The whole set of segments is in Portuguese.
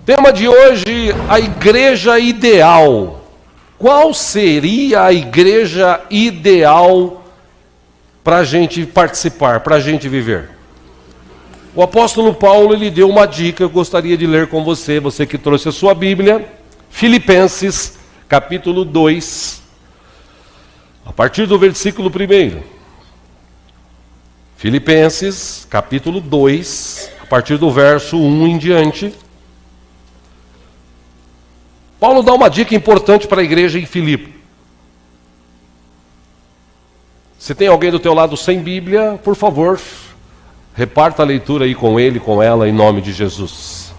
Tema de hoje, a igreja ideal. Qual seria a igreja ideal para a gente participar, para a gente viver? O apóstolo Paulo, ele deu uma dica, eu gostaria de ler com você, você que trouxe a sua Bíblia, Filipenses, capítulo 2, a partir do versículo 1. Filipenses, capítulo 2, a partir do verso 1 em diante. Paulo dá uma dica importante para a igreja em Filipe. Se tem alguém do teu lado sem Bíblia, por favor, reparta a leitura aí com ele, com ela, em nome de Jesus.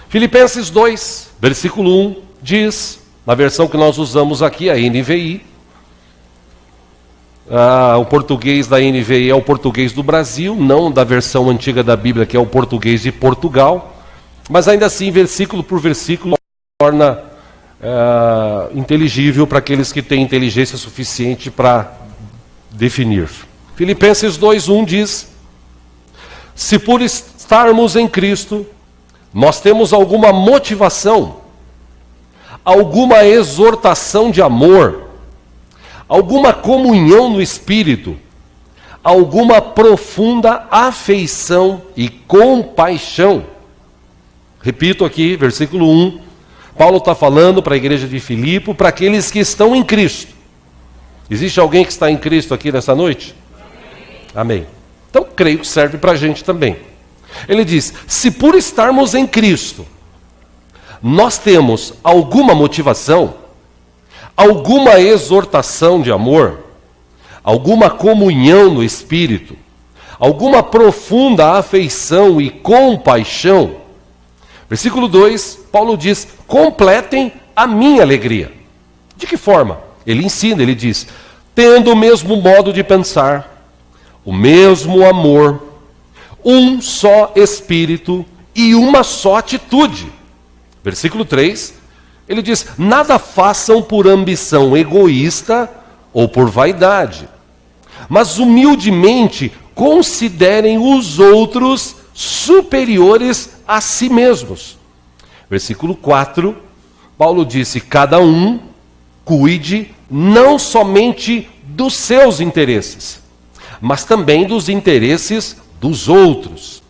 Filipenses 2, versículo 1, diz, na versão que nós usamos aqui, a NVI, o português da NVI é o português do Brasil, não da versão antiga da Bíblia, que é o português de Portugal, mas ainda assim, versículo por versículo, torna inteligível para aqueles que têm inteligência suficiente para definir. Filipenses 2:1 diz: se por estarmos em Cristo, nós temos alguma motivação, alguma exortação de amor, alguma comunhão no Espírito, alguma profunda afeição e compaixão. Repito aqui, versículo 1, Paulo está falando para a igreja de Filipe, para aqueles que estão em Cristo. Existe alguém que está em Cristo aqui nessa noite? Amém. Então, creio que serve para a gente também. Ele diz, se por estarmos em Cristo, nós temos alguma motivação, alguma exortação de amor, alguma comunhão no Espírito, alguma profunda afeição e compaixão. Versículo 2, Paulo diz, completem a minha alegria. De que forma? Ele ensina, ele diz, tendo o mesmo modo de pensar, o mesmo amor, um só Espírito e uma só atitude. Versículo 3, ele diz, nada façam por ambição egoísta ou por vaidade, mas humildemente considerem os outros superiores a si mesmos. Versículo 4, Paulo disse, cada um cuide não somente dos seus interesses, mas também dos interesses dos outros.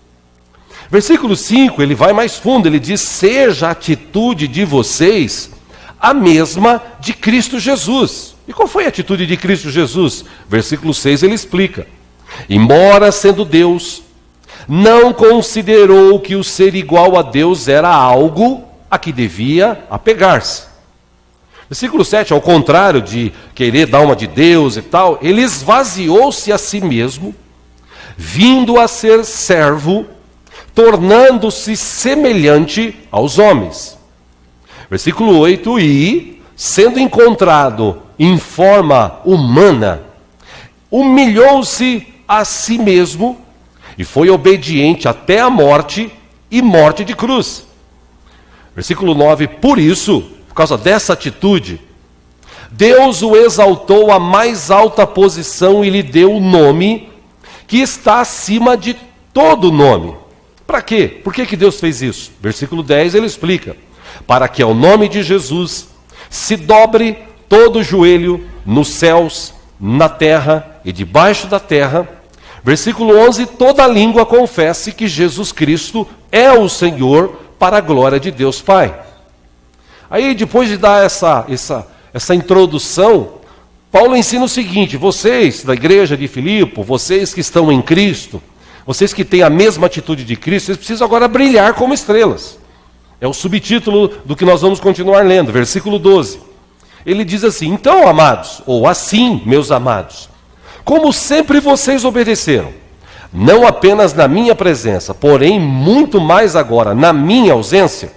Versículo 5, ele vai mais fundo, ele diz, seja a atitude de vocês a mesma de Cristo Jesus. E qual foi a atitude de Cristo Jesus? Versículo 6, ele explica, embora sendo Deus, não considerou que o ser igual a Deus era algo a que devia apegar-se. Versículo 7, ao contrário de querer dar uma de Deus e tal, ele esvaziou-se a si mesmo, vindo a ser servo, tornando-se semelhante aos homens. Versículo 8, e, sendo encontrado em forma humana, humilhou-se a si mesmo, e foi obediente até a morte, e morte de cruz. Versículo 9, por isso, por causa dessa atitude, Deus o exaltou à mais alta posição e lhe deu o nome que está acima de todo nome. Para quê? Por que Deus fez isso? Versículo 10, ele explica, para que ao nome de Jesus se dobre todo o joelho nos céus, na terra e debaixo da terra. Versículo 11, toda língua confesse que Jesus Cristo é o Senhor para a glória de Deus Pai. Aí depois de dar essa introdução, Paulo ensina o seguinte, vocês da igreja de Filipe, vocês que estão em Cristo, vocês que têm a mesma atitude de Cristo, vocês precisam agora brilhar como estrelas. É o subtítulo do que nós vamos continuar lendo, versículo 12. Ele diz assim, então amados, ou assim meus amados, como sempre vocês obedeceram, não apenas na minha presença, porém muito mais agora na minha ausência.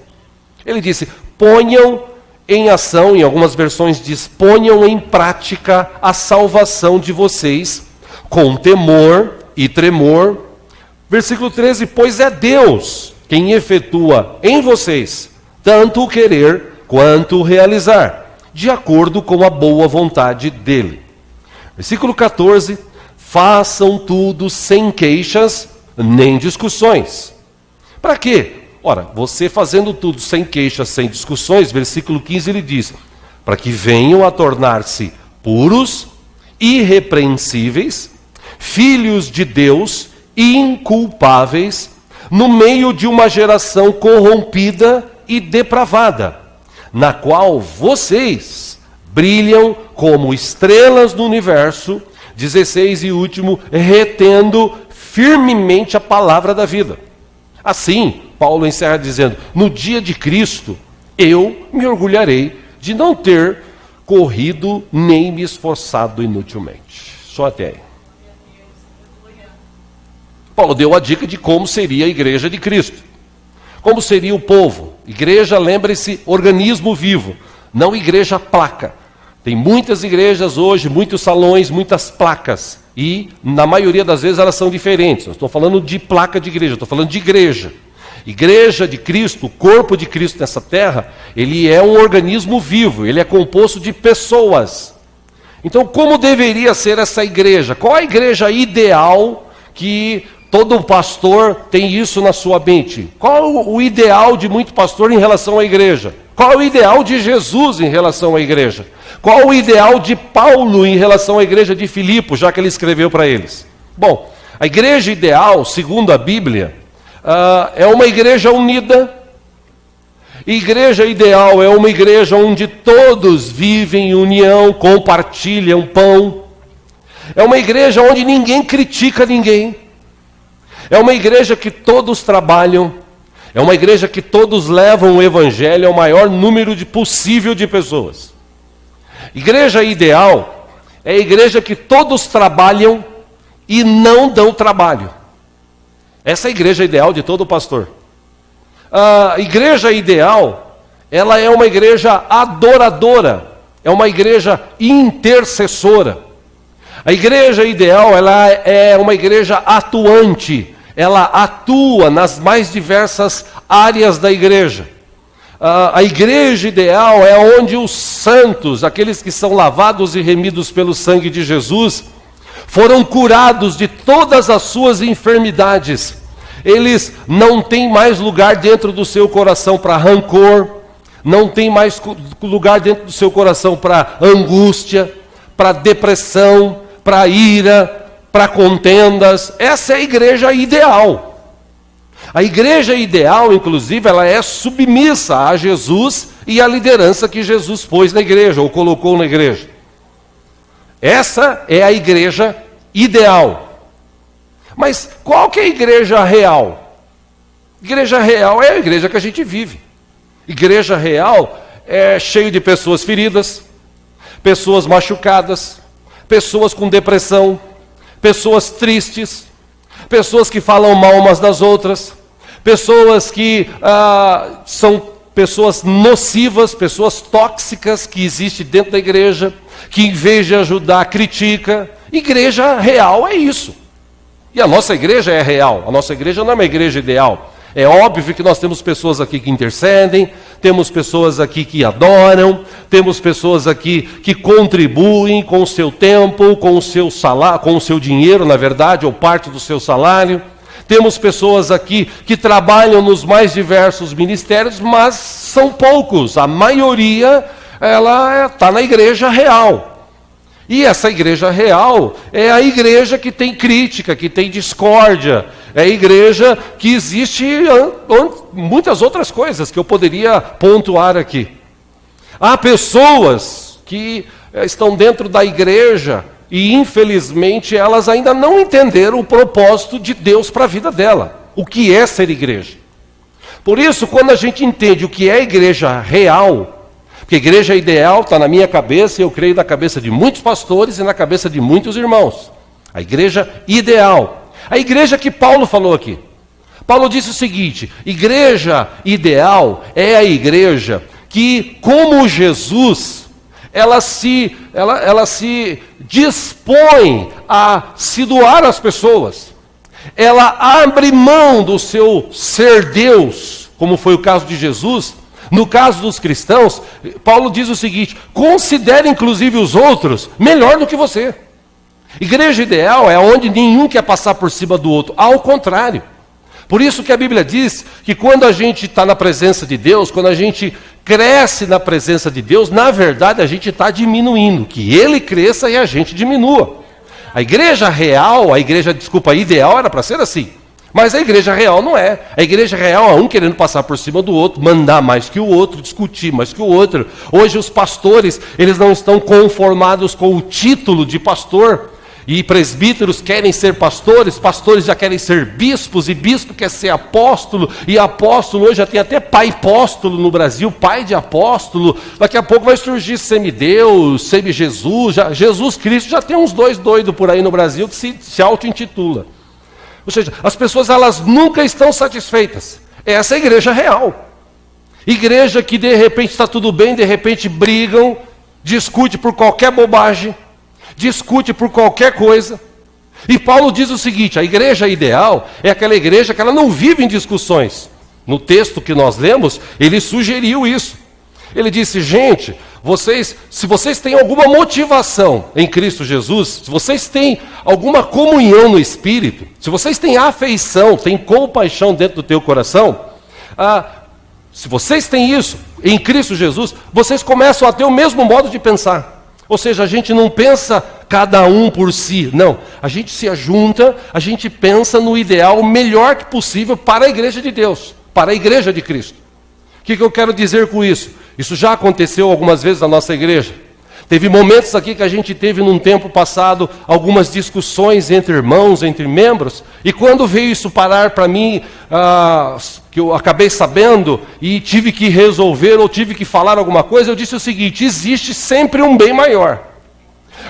Ele disse, ponham em ação, em algumas versões diz, ponham em prática a salvação de vocês, com temor e tremor. Versículo 13, pois é Deus quem efetua em vocês, tanto o querer quanto o realizar, de acordo com a boa vontade dele. Versículo 14, façam tudo sem queixas nem discussões. Para quê? Ora, você fazendo tudo sem queixas, sem discussões, versículo 15 ele diz, para que venham a tornar-se puros, irrepreensíveis, filhos de Deus, inculpáveis, no meio de uma geração corrompida e depravada, na qual vocês brilham como estrelas do universo, 16 e último, retendo firmemente a palavra da vida. Assim, Paulo encerra dizendo, no dia de Cristo, eu me orgulharei de não ter corrido nem me esforçado inutilmente. Só até aí. Paulo deu a dica de como seria a igreja de Cristo. Como seria o povo? Igreja, lembre-se, organismo vivo, não igreja placa. Tem muitas igrejas hoje, muitos salões, muitas placas. E, na maioria das vezes, elas são diferentes. Não estou falando de placa de igreja, estou falando de igreja. Igreja de Cristo, o corpo de Cristo nessa terra, ele é um organismo vivo, ele é composto de pessoas. Então, como deveria ser essa igreja? Qual a igreja ideal que todo pastor tem isso na sua mente? Qual o ideal de muito pastor em relação à igreja? Qual é o ideal de Jesus em relação à igreja? Qual o ideal de Paulo em relação à igreja de Filipe, já que ele escreveu para eles? Bom, a igreja ideal, segundo a Bíblia, é uma igreja unida. Igreja ideal é uma igreja onde todos vivem em união, compartilham pão. É uma igreja onde ninguém critica ninguém. É uma igreja que todos trabalham. É uma igreja que todos levam o evangelho ao maior número possível de pessoas. Igreja ideal é a igreja que todos trabalham e não dão trabalho. Essa é a igreja ideal de todo pastor. A igreja ideal, ela é uma igreja adoradora, é uma igreja intercessora. A igreja ideal, ela é uma igreja atuante, ela atua nas mais diversas áreas da igreja. A igreja ideal é onde os santos, aqueles que são lavados e remidos pelo sangue de Jesus, foram curados de todas as suas enfermidades. Eles não têm mais lugar dentro do seu coração para rancor, não tem mais lugar dentro do seu coração para angústia, para depressão, para ira, para contendas. Essa é a igreja ideal. A igreja ideal, inclusive, ela é submissa a Jesus e à liderança que Jesus pôs na igreja, ou colocou na igreja. Essa é a igreja ideal. Mas qual que é a igreja real? Igreja real é a igreja que a gente vive. Igreja real é cheio de pessoas feridas, pessoas machucadas, pessoas com depressão, pessoas tristes, pessoas que falam mal umas das outras, pessoas que são pessoas nocivas, pessoas tóxicas que existem dentro da igreja, que em vez de ajudar, critica. Igreja real é isso. E a nossa igreja é real, a nossa igreja não é uma igreja ideal. É óbvio que nós temos pessoas aqui que intercedem, temos pessoas aqui que adoram, temos pessoas aqui que contribuem com o seu tempo, com o seu salário, com o seu dinheiro, na verdade, ou parte do seu salário. Temos pessoas aqui que trabalham nos mais diversos ministérios, mas são poucos. A maioria, ela está na igreja real. E essa igreja real é a igreja que tem crítica, que tem discórdia. É a igreja que existe muitas outras coisas que eu poderia pontuar aqui. Há pessoas que estão dentro da igreja e, infelizmente, elas ainda não entenderam o propósito de Deus para a vida dela. O que é ser igreja? Por isso, quando a gente entende o que é igreja real, porque igreja ideal está na minha cabeça e eu creio na cabeça de muitos pastores e na cabeça de muitos irmãos. A igreja ideal. A igreja que Paulo falou aqui. Paulo disse o seguinte: igreja ideal é a igreja que, como Jesus, ela se dispõe a se doar às pessoas. Ela abre mão do seu ser Deus, como foi o caso de Jesus. No caso dos cristãos, Paulo diz o seguinte: considere inclusive os outros melhor do que você. Igreja ideal é onde nenhum quer passar por cima do outro. Ao contrário, Por isso que a Bíblia diz que quando a gente está na presença de Deus, quando a gente cresce na presença de Deus, na verdade a gente está diminuindo, que Ele cresça e a gente diminua. A igreja real, ideal era para ser assim. Mas a igreja real não é. A igreja real é um querendo passar por cima do outro, mandar mais que o outro, discutir mais que o outro. Hoje os pastores, eles não estão conformados com o título de pastor. E presbíteros querem ser pastores, pastores já querem ser bispos, e bispo quer ser apóstolo, e apóstolo hoje já tem até pai apóstolo no Brasil, pai de apóstolo. Daqui a pouco vai surgir semideus, semi-Jesus, Jesus Cristo já tem uns dois doidos por aí no Brasil que se auto-intitula. Ou seja, as pessoas elas nunca estão satisfeitas. Essa é a igreja real. Igreja que de repente está tudo bem, de repente brigam, discute por qualquer bobagem, discute por qualquer coisa. E Paulo diz o seguinte: a igreja ideal é aquela igreja que ela não vive em discussões. No texto que nós lemos, ele sugeriu isso. Ele disse: gente, se vocês têm alguma motivação em Cristo Jesus, se vocês têm alguma comunhão no Espírito, se vocês têm afeição, têm compaixão dentro do teu coração, se vocês têm isso em Cristo Jesus, vocês começam a ter o mesmo modo de pensar. Ou seja, a gente não pensa cada um por si, não. A gente se ajunta, a gente pensa no ideal melhor que possível para a igreja de Deus, para a igreja de Cristo. O que eu quero dizer com isso? Isso já aconteceu algumas vezes na nossa igreja. Teve momentos aqui que a gente teve num tempo passado algumas discussões entre irmãos, entre membros, e quando veio isso parar para mim, que eu acabei sabendo e tive que resolver ou tive que falar alguma coisa, eu disse o seguinte: existe sempre um bem maior.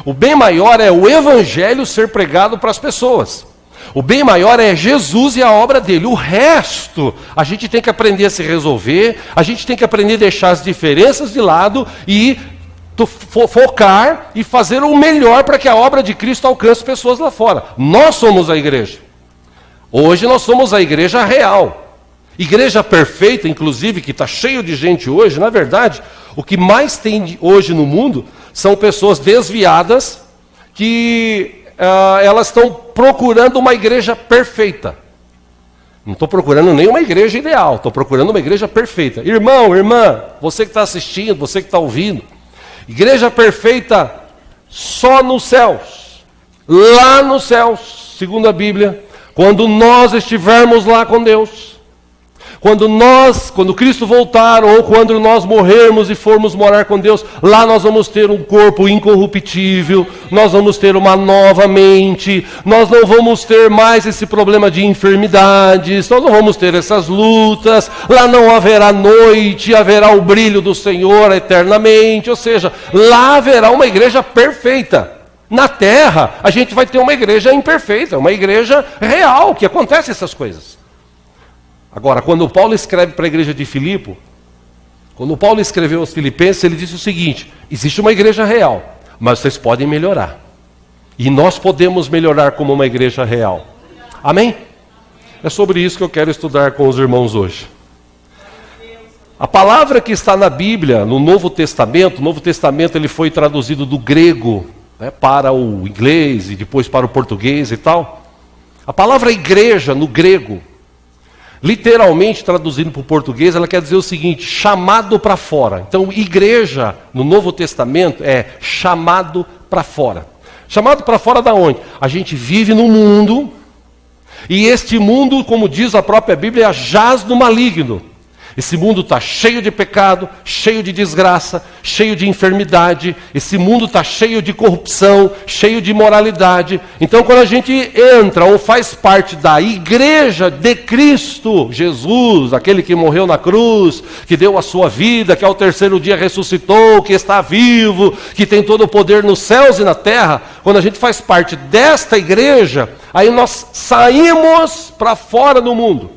O bem maior é o evangelho ser pregado para as pessoas. O bem maior é Jesus e a obra dele. O resto, a gente tem que aprender a se resolver, a gente tem que aprender a deixar as diferenças de lado e focar e fazer o melhor para que a obra de Cristo alcance pessoas lá fora. Nós somos a igreja. Hoje nós somos a igreja real. Igreja perfeita, inclusive, que está cheio de gente hoje. Na verdade, o que mais tem hoje no mundo são pessoas desviadas que elas estão procurando uma igreja perfeita. Não estou procurando nenhuma igreja ideal, estou procurando uma igreja perfeita. Irmão, irmã, você que está assistindo, você que está ouvindo, igreja perfeita só nos céus. Lá nos céus, segundo a Bíblia, quando nós estivermos lá com Deus, quando Cristo voltar, ou quando nós morrermos e formos morar com Deus, lá nós vamos ter um corpo incorruptível, nós vamos ter uma nova mente, nós não vamos ter mais esse problema de enfermidades, nós não vamos ter essas lutas, lá não haverá noite, haverá o brilho do Senhor eternamente, ou seja, lá haverá uma igreja perfeita. Na terra, a gente vai ter uma igreja imperfeita, uma igreja real, que acontece essas coisas. Agora, quando Paulo escreve para a igreja de Filipe, quando Paulo escreveu aos Filipenses, ele disse o seguinte: existe uma igreja real, mas vocês podem melhorar. E nós podemos melhorar como uma igreja real. Amém? É sobre isso que eu quero estudar com os irmãos hoje. A palavra que está na Bíblia, no Novo Testamento, ele foi traduzido do grego, né, para o inglês e depois para o português e tal. A palavra igreja, no grego, literalmente traduzindo para o português, ela quer dizer o seguinte: chamado para fora. Então, igreja no Novo Testamento é chamado para fora. Chamado para fora da onde? A gente vive num mundo, e este mundo, como diz a própria Bíblia, jaz no maligno. Esse mundo está cheio de pecado, cheio de desgraça, cheio de enfermidade. Esse mundo está cheio de corrupção, cheio de imoralidade. Então, quando a gente entra ou faz parte da igreja de Cristo Jesus, aquele que morreu na cruz, que deu a sua vida, que ao terceiro dia ressuscitou, que está vivo, que tem todo o poder nos céus e na terra, quando a gente faz parte desta igreja, aí nós saímos para fora do mundo.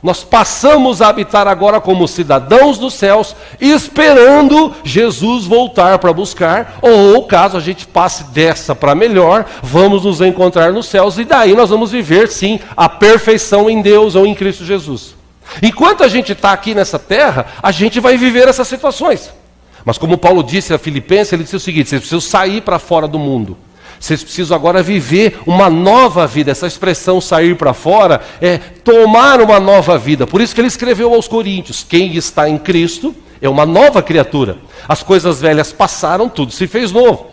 Nós passamos a habitar agora como cidadãos dos céus, esperando Jesus voltar para buscar, ou caso a gente passe dessa para melhor, vamos nos encontrar nos céus, e daí nós vamos viver sim a perfeição em Deus ou em Cristo Jesus. Enquanto a gente está aqui nessa terra, a gente vai viver essas situações. Mas como Paulo disse a Filipenses, ele disse o seguinte: vocês precisam sair para fora do mundo. Vocês precisam agora viver uma nova vida. Essa expressão sair para fora é tomar uma nova vida. Por isso que ele escreveu aos Coríntios: quem está em Cristo é uma nova criatura. As coisas velhas passaram, tudo se fez novo.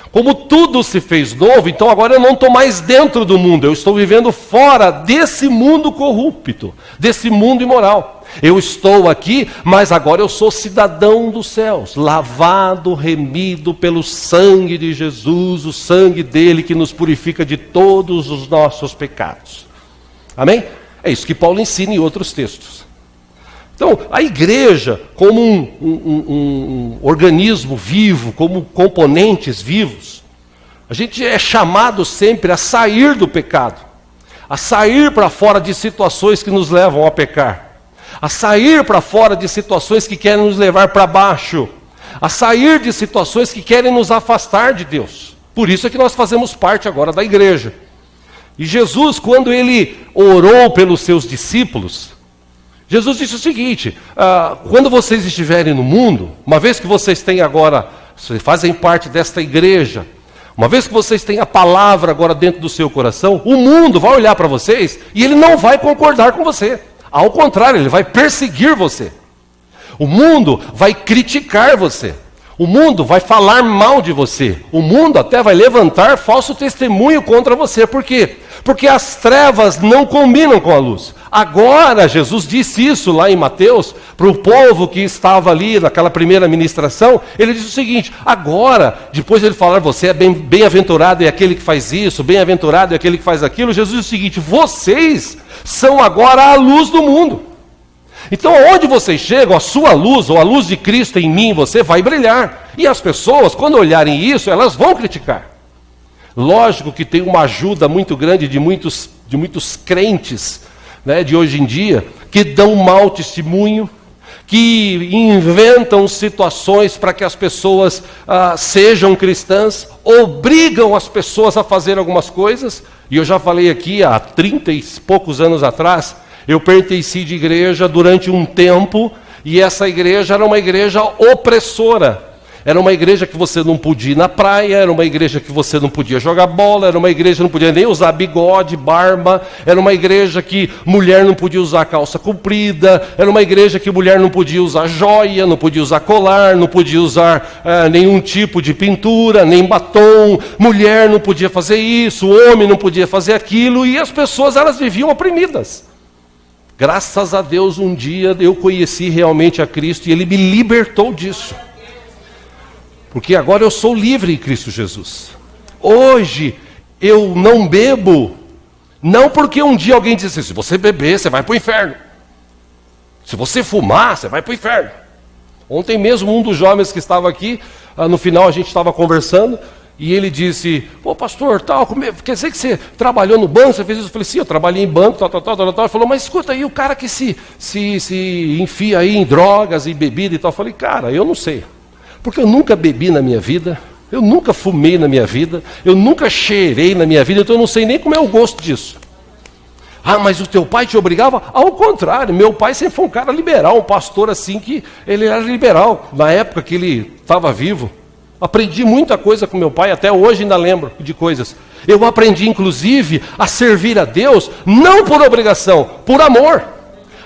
Como tudo se fez novo, então agora eu não estou mais dentro do mundo. Eu estou vivendo fora desse mundo corrupto, desse mundo imoral. Eu estou aqui, mas agora eu sou cidadão dos céus, lavado, remido pelo sangue de Jesus, o sangue dele que nos purifica de todos os nossos pecados. Amém? É isso que Paulo ensina em outros textos. Então, a igreja, como um organismo vivo, como componentes vivos, a gente é chamado sempre a sair do pecado, a sair para fora de situações que nos levam a pecar, a sair para fora de situações que querem nos levar para baixo, a sair de situações que querem nos afastar de Deus. Por isso é que nós fazemos parte agora da igreja. E Jesus, quando ele orou pelos seus discípulos, Jesus disse o seguinte: quando vocês estiverem no mundo, uma vez que vocês têm agora, fazem parte desta igreja, uma vez que vocês têm a palavra agora dentro do seu coração, o mundo vai olhar para vocês e ele não vai concordar com você. Ao contrário, ele vai perseguir você. O mundo vai criticar você. O mundo vai falar mal de você. O mundo até vai levantar falso testemunho contra você. Por quê? Porque as trevas não combinam com a luz. Agora, Jesus disse isso lá em Mateus, para o povo que estava ali naquela primeira ministração. Ele disse o seguinte: agora, depois de ele falar, você é bem-aventurado é aquele que faz isso, bem-aventurado é aquele que faz aquilo. Jesus disse o seguinte: vocês são agora a luz do mundo. Então, onde vocês chegam, a sua luz, ou a luz de Cristo em mim, você vai brilhar. E as pessoas, quando olharem isso, elas vão criticar. Lógico que tem uma ajuda muito grande de muitos crentes, né, de hoje em dia, que dão mau testemunho, que inventam situações para que as pessoas sejam cristãs, obrigam as pessoas a fazer algumas coisas. E eu já falei aqui, há 30 e poucos anos atrás, eu pertenci de igreja durante um tempo, e essa igreja era uma igreja opressora. Era uma igreja que você não podia ir na praia, era uma igreja que você não podia jogar bola, era uma igreja que não podia nem usar bigode, barba, era uma igreja que mulher não podia usar calça comprida, era uma igreja que mulher não podia usar joia, não podia usar colar, não podia usar nenhum tipo de pintura, nem batom, mulher não podia fazer isso, o homem não podia fazer aquilo, e as pessoas elas viviam oprimidas. Graças a Deus, um dia eu conheci realmente a Cristo e Ele me libertou disso. Porque agora eu sou livre em Cristo Jesus. Hoje eu não bebo, não porque um dia alguém disse assim: se você beber, você vai para o inferno. Se você fumar, você vai para o inferno. Ontem mesmo um dos jovens que estava aqui, no final a gente estava conversando, e ele disse: pô, pastor, tal, quer dizer que você trabalhou no banco, você fez isso? Eu falei: sim, eu trabalhei em banco, tal. Ele falou: mas escuta aí, o cara que se enfia aí em drogas e bebida e tal. Eu falei: cara, eu não sei, porque eu nunca bebi na minha vida, eu nunca fumei na minha vida, eu nunca cheirei na minha vida, então eu não sei nem como é o gosto disso. Ah, mas o teu pai te obrigava? Ao contrário, meu pai sempre foi um cara liberal, um pastor assim que ele era liberal, na época que ele estava vivo. Aprendi muita coisa com meu pai, até hoje ainda lembro de coisas. Eu aprendi, inclusive, a servir a Deus, não por obrigação, por amor.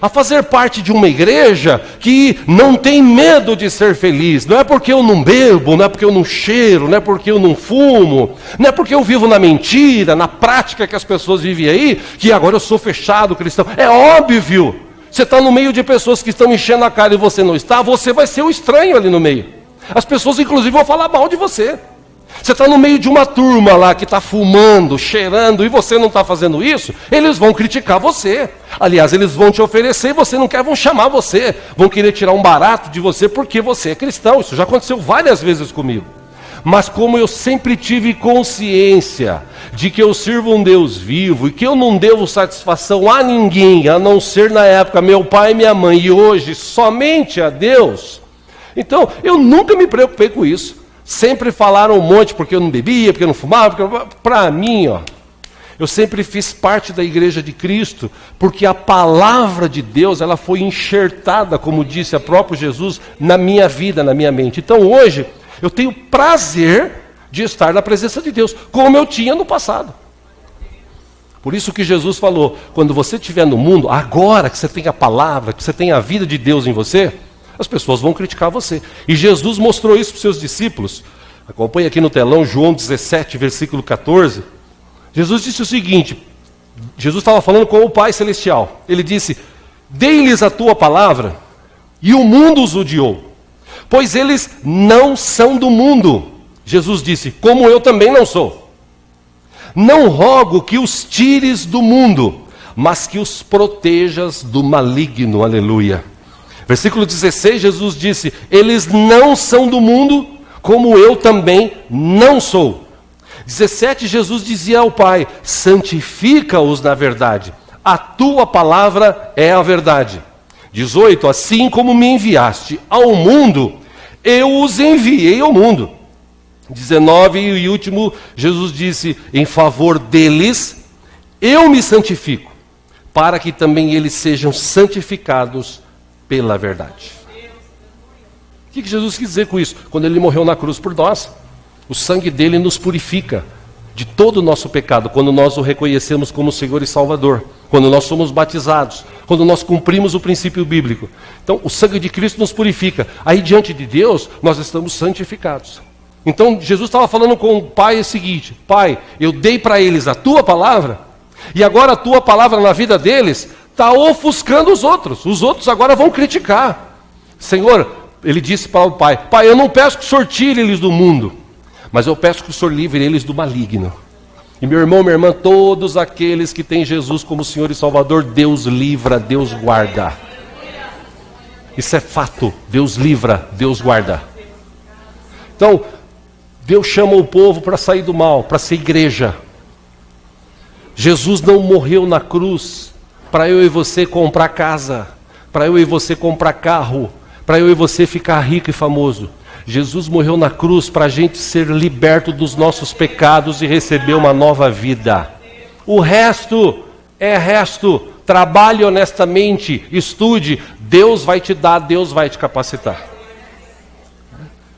A fazer parte de uma igreja que não tem medo de ser feliz. Não é porque eu não bebo, não é porque eu não cheiro, não é porque eu não fumo, não é porque eu vivo na mentira, na prática que as pessoas vivem aí, que agora eu sou fechado cristão. É óbvio, você está no meio de pessoas que estão enchendo a cara e você não está, você vai ser o estranho ali no meio. As pessoas, inclusive, vão falar mal de você. Você está no meio de uma turma lá que está fumando, cheirando, e você não está fazendo isso, eles vão criticar você. Aliás, eles vão te oferecer e você não quer, vão chamar você. Vão querer tirar um barato de você porque você é cristão. Isso já aconteceu várias vezes comigo. Mas como eu sempre tive consciência de que eu sirvo um Deus vivo e que eu não devo satisfação a ninguém, a não ser na época meu pai e minha mãe, e hoje somente a Deus, então eu nunca me preocupei com isso. Sempre falaram um monte porque eu não bebia, porque eu não fumava, para mim, eu sempre fiz parte da igreja de Cristo, porque a palavra de Deus, ela foi enxertada, como disse a próprio Jesus, na minha vida, na minha mente. Então hoje, eu tenho prazer de estar na presença de Deus, como eu tinha no passado. Por isso que Jesus falou, quando você estiver no mundo, agora que você tem a palavra, que você tem a vida de Deus em você, as pessoas vão criticar você. E Jesus mostrou isso para os seus discípulos. Acompanhe aqui no telão, João 17, versículo 14. Jesus disse o seguinte, Jesus estava falando com o Pai Celestial. Ele disse, dei-lhes a tua palavra, e o mundo os odiou, pois eles não são do mundo. Jesus disse, como eu também não sou. Não rogo que os tires do mundo, mas que os protejas do maligno. Aleluia. Versículo 16, Jesus disse, eles não são do mundo, como eu também não sou. 17, Jesus dizia ao Pai, santifica-os na verdade, a tua palavra é a verdade. 18, assim como me enviaste ao mundo, eu os enviei ao mundo. 19 e último, Jesus disse, em favor deles, eu me santifico, para que também eles sejam santificados pela verdade. O que Jesus quis dizer com isso? Quando ele morreu na cruz por nós, o sangue dele nos purifica de todo o nosso pecado, quando nós o reconhecemos como Senhor e Salvador, quando nós somos batizados, quando nós cumprimos o princípio bíblico. Então, o sangue de Cristo nos purifica. Aí, diante de Deus, nós estamos santificados. Então, Jesus estava falando com o Pai o seguinte, Pai, eu dei para eles a tua palavra, e agora a tua palavra na vida deles está ofuscando os outros agora vão criticar. Senhor, ele disse para o Pai, Pai, eu não peço que o Senhor tire eles do mundo, mas eu peço que o Senhor livre eles do maligno. E meu irmão, minha irmã, todos aqueles que têm Jesus como Senhor e Salvador, Deus livra, Deus guarda. Isso é fato, Deus livra, Deus guarda. Então, Deus chama o povo para sair do mal, para ser igreja. Jesus não morreu na cruz para eu e você comprar casa, para eu e você comprar carro, para eu e você ficar rico e famoso. Jesus morreu na cruz para a gente ser liberto dos nossos pecados e receber uma nova vida. O resto é resto. Trabalhe honestamente, estude, Deus vai te dar, Deus vai te capacitar.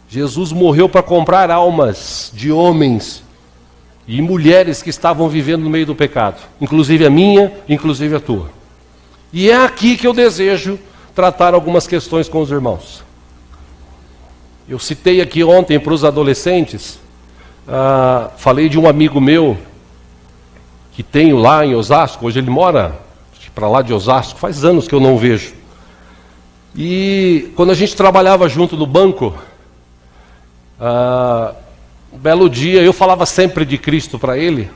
Jesus morreu para comprar almas de homens e mulheres que estavam vivendo no meio do pecado, inclusive a minha, inclusive a tua. E é aqui que eu desejo tratar algumas questões com os irmãos. Eu citei aqui ontem para os adolescentes, falei de um amigo meu, que tenho lá em Osasco, hoje ele mora para lá de Osasco, faz anos que eu não vejo. E quando a gente trabalhava junto no banco, um belo dia, eu falava sempre de Cristo para ele,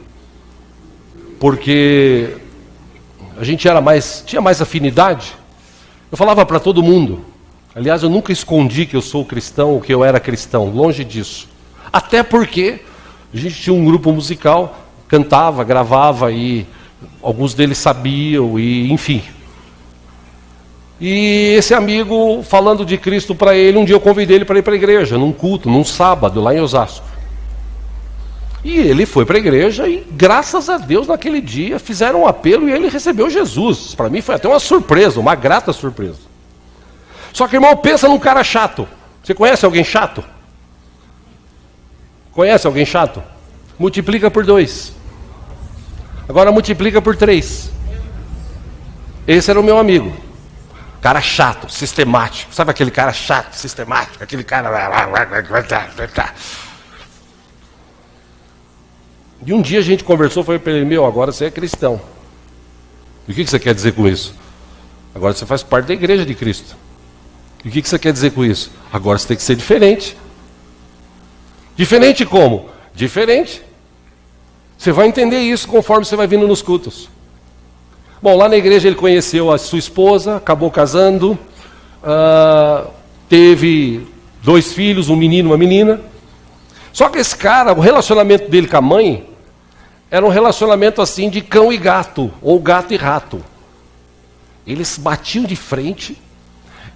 porque a gente tinha mais afinidade. Eu falava para todo mundo. Aliás, eu nunca escondi que eu sou cristão ou que eu era cristão, longe disso. Até porque a gente tinha um grupo musical, cantava, gravava e alguns deles sabiam, e enfim. E esse amigo, falando de Cristo para ele, um dia eu convidei ele para ir para a igreja, num culto, num sábado, lá em Osasco. E ele foi para a igreja e, graças a Deus, naquele dia, fizeram um apelo e ele recebeu Jesus. Para mim foi até uma surpresa, uma grata surpresa. Só que, irmão, pensa num cara chato. Você conhece alguém chato? Conhece alguém chato? Multiplica por 2. Agora multiplica por 3. Esse era o meu amigo. Cara chato, sistemático. Sabe aquele cara chato, sistemático? Aquele cara... E um dia a gente conversou, falei para ele, agora você é cristão. E o que você quer dizer com isso? Agora você faz parte da igreja de Cristo. E o que você quer dizer com isso? Agora você tem que ser diferente. Diferente como? Diferente. Você vai entender isso conforme você vai vindo nos cultos. Bom, lá na igreja ele conheceu a sua esposa, acabou casando, teve 2 filhos, um menino e uma menina. Só que esse cara, o relacionamento dele com a mãe, era um relacionamento assim de cão e gato, ou gato e rato. Eles batiam de frente,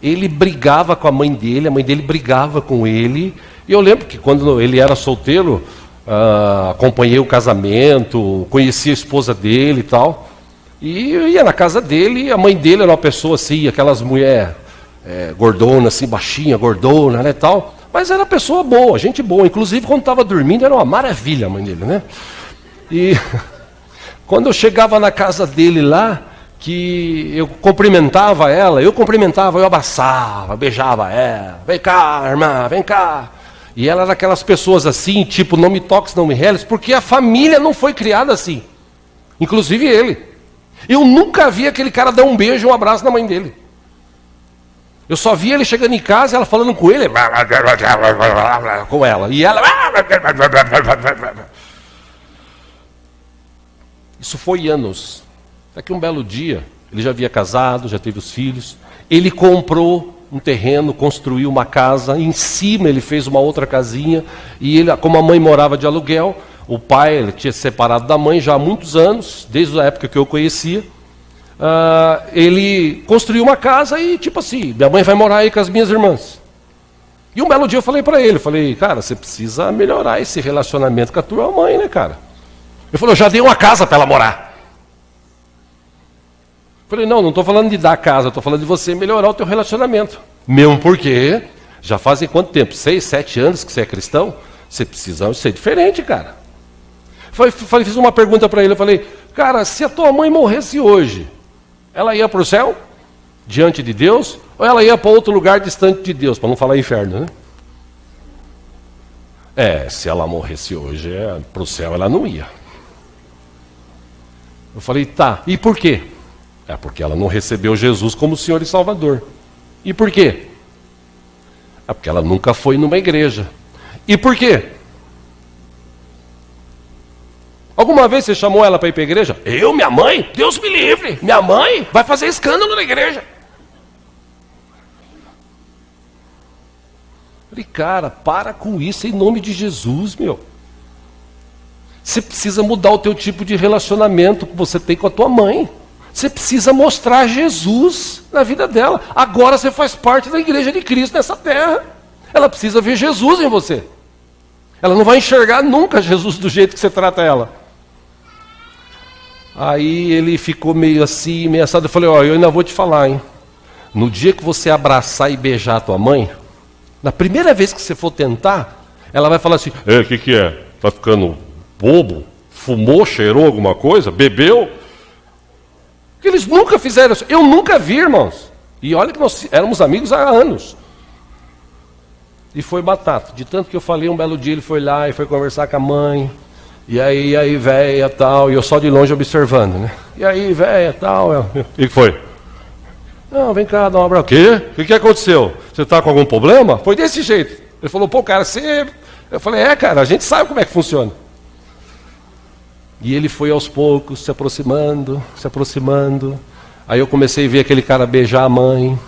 ele brigava com a mãe dele brigava com ele. E eu lembro que quando ele era solteiro, acompanhei o casamento, conheci a esposa dele e tal. E eu ia na casa dele, e a mãe dele era uma pessoa assim, aquelas mulher gordona, assim, baixinha, gordona, né, tal. Mas era pessoa boa, gente boa. Inclusive, quando estava dormindo, era uma maravilha a mãe dele, né? E quando eu chegava na casa dele lá, que eu cumprimentava ela, eu abraçava, beijava ela. Vem cá, irmã, vem cá. E ela era daquelas pessoas assim, tipo, não me toques, não me reles, porque a família não foi criada assim. Inclusive ele. Eu nunca vi aquele cara dar um beijo e um abraço na mãe dele. Eu só vi ele chegando em casa, ela falando com ele, com ela. E ela... Isso foi anos. Até que um belo dia, ele já havia casado, já teve os filhos. Ele comprou um terreno, construiu uma casa. Em cima ele fez uma outra casinha. E ele, como a mãe morava de aluguel, o pai ele tinha se separado da mãe já há muitos anos, desde a época que eu conhecia. Ele construiu uma casa e tipo assim, minha mãe vai morar aí com as minhas irmãs. E um belo dia eu falei para ele, cara, você precisa melhorar esse relacionamento com a tua mãe, né, cara? Ele falou, eu já dei uma casa para ela morar. Eu falei, não estou falando de dar casa, estou falando de você melhorar o teu relacionamento. Mesmo porque, já fazem quanto tempo? 6, 7 anos que você é cristão? Você precisa ser diferente, cara. Fiz uma pergunta para ele, eu falei, cara, se a tua mãe morresse hoje, ela ia para o céu, diante de Deus, ou ela ia para outro lugar distante de Deus, para não falar inferno, né? Se ela morresse hoje, para o céu ela não ia. Eu falei, tá, e por quê? Porque ela não recebeu Jesus como Senhor e Salvador. E por quê? Porque ela nunca foi numa igreja. E por quê? Alguma vez você chamou ela para ir para a igreja? Eu, minha mãe? Deus me livre! Minha mãe vai fazer escândalo na igreja. Eu falei, cara, para com isso em nome de Jesus, meu. Você precisa mudar o teu tipo de relacionamento que você tem com a tua mãe. Você precisa mostrar Jesus na vida dela. Agora você faz parte da igreja de Cristo nessa terra. Ela precisa ver Jesus em você. Ela não vai enxergar nunca Jesus do jeito que você trata ela. Aí ele ficou meio assim, meio assado. Eu falei, eu ainda vou te falar, hein. No dia que você abraçar e beijar a tua mãe, na primeira vez que você for tentar, ela vai falar assim, o que é? Tá ficando bobo? Fumou, cheirou alguma coisa? Bebeu? Porque eles nunca fizeram isso. Eu nunca vi, irmãos. E olha que nós éramos amigos há anos. E foi batata. De tanto que eu falei, um belo dia ele foi lá e foi conversar com a mãe. E aí, véia, tal. E eu só de longe observando, né? E aí, véia, tal. E o que foi? Não, vem cá, dá um abraço. O quê? O que aconteceu? Você está com algum problema? Foi desse jeito. Ele falou, cara, você... Eu falei, cara, a gente sabe como é que funciona. E ele foi aos poucos, se aproximando. Aí eu comecei a ver aquele cara beijar a mãe.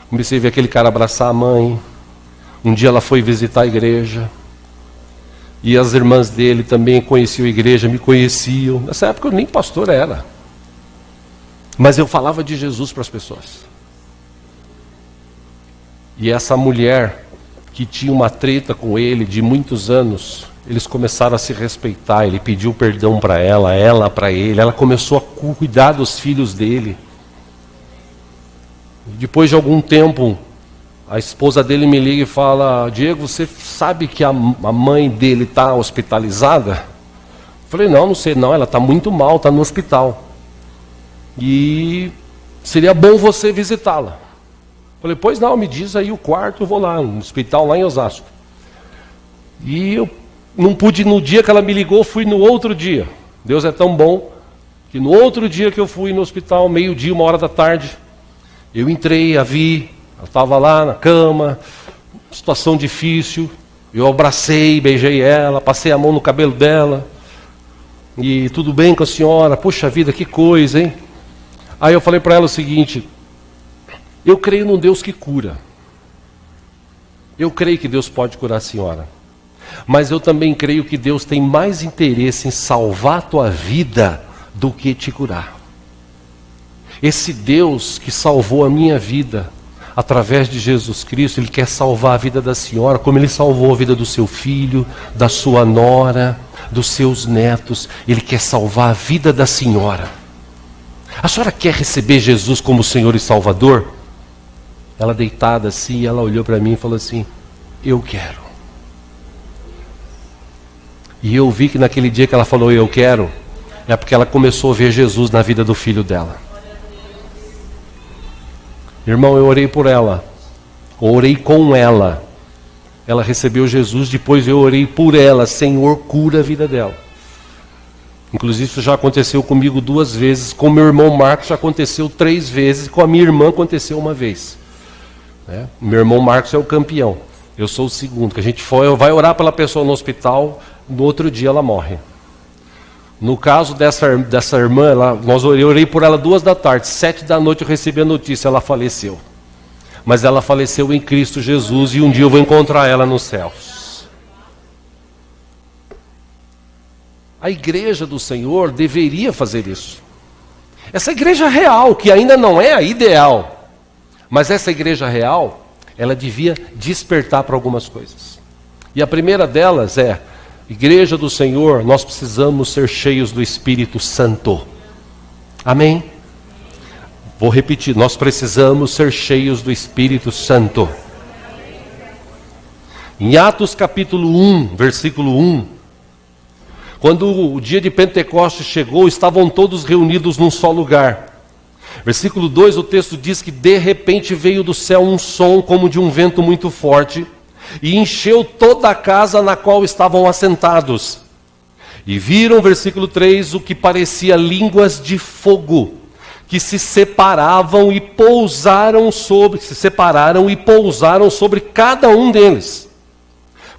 Comecei a ver aquele cara abraçar a mãe. Um dia ela foi visitar a igreja. E as irmãs dele também conheciam a igreja, me conheciam. Nessa época eu nem pastor era. Mas eu falava de Jesus para as pessoas. E essa mulher, que tinha uma treta com ele de muitos anos, eles começaram a se respeitar. Ele pediu perdão para ela para ele. Ela começou a cuidar dos filhos dele. Depois de algum tempo, a esposa dele me liga e fala, Diego, você sabe que a mãe dele está hospitalizada? Eu falei, não sei não, ela está muito mal, está no hospital. E seria bom você visitá-la. Eu falei, pois não, me diz aí o quarto, eu vou lá, no hospital lá em Osasco. E eu não pude, no dia que ela me ligou, fui no outro dia. Deus é tão bom, que no outro dia que eu fui no hospital, 12:00, 1h, eu entrei, a vi, ela estava lá na cama, situação difícil, eu abracei, beijei ela, passei a mão no cabelo dela, e tudo bem com a senhora? Puxa vida, que coisa, hein? Aí eu falei para ela o seguinte, eu creio num Deus que cura, eu creio que Deus pode curar a senhora, mas eu também creio que Deus tem mais interesse em salvar a tua vida do que te curar. Esse Deus que salvou a minha vida, através de Jesus Cristo, Ele quer salvar a vida da senhora, como Ele salvou a vida do seu filho, da sua nora, dos seus netos. Ele quer salvar a vida da senhora. A senhora quer receber Jesus como Senhor e Salvador? Ela deitada assim, ela olhou para mim e falou assim, eu quero. E eu vi que naquele dia que ela falou, eu quero, é porque ela começou a ver Jesus na vida do filho dela. Irmão, eu orei por ela, orei com ela. Ela recebeu Jesus, depois eu orei por ela. Senhor, cura a vida dela. Inclusive isso já aconteceu comigo 2 vezes. Com meu irmão Marcos já aconteceu 3 vezes. Com a minha irmã aconteceu 1 vez. Meu irmão Marcos é o campeão. Eu sou o segundo. Que a gente vai orar pela pessoa no hospital, no outro dia ela morre. No caso dessa irmã, eu orei por ela 2 da tarde. 7 da noite eu recebi a notícia, ela faleceu. Mas ela faleceu em Cristo Jesus e um dia eu vou encontrar ela nos céus. A igreja do Senhor deveria fazer isso. Essa igreja real, que ainda não é a ideal, mas essa igreja real, ela devia despertar para algumas coisas. E a primeira delas é, igreja do Senhor, nós precisamos ser cheios do Espírito Santo. Amém? Vou repetir, nós precisamos ser cheios do Espírito Santo. Em Atos capítulo 1, versículo 1, quando o dia de Pentecostes chegou, estavam todos reunidos num só lugar. Versículo 2, o texto diz que de repente veio do céu um som como de um vento muito forte, e encheu toda a casa na qual estavam assentados. E viram, versículo 3, o que parecia línguas de fogo, que se separaram e pousaram sobre cada um deles.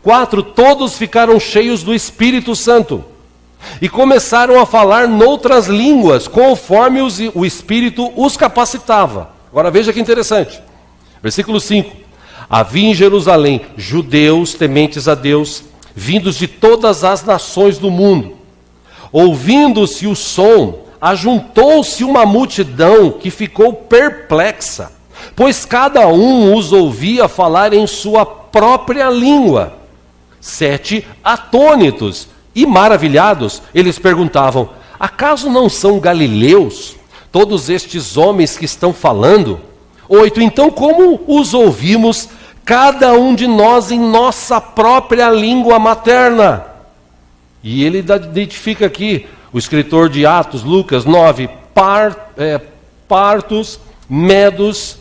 4, todos ficaram cheios do Espírito Santo e começaram a falar noutras línguas, conforme o Espírito os capacitava. Agora veja que interessante. Versículo 5. Havia em Jerusalém judeus tementes a Deus, vindos de todas as nações do mundo. Ouvindo-se o som, ajuntou-se uma multidão que ficou perplexa, pois cada um os ouvia falar em sua própria língua. 7, atônitos e maravilhados, eles perguntavam, acaso não são galileus todos estes homens que estão falando? 8, então como os ouvimos, cada um de nós em nossa própria língua materna? E ele identifica aqui, o escritor de Atos, Lucas 9, partos, medos,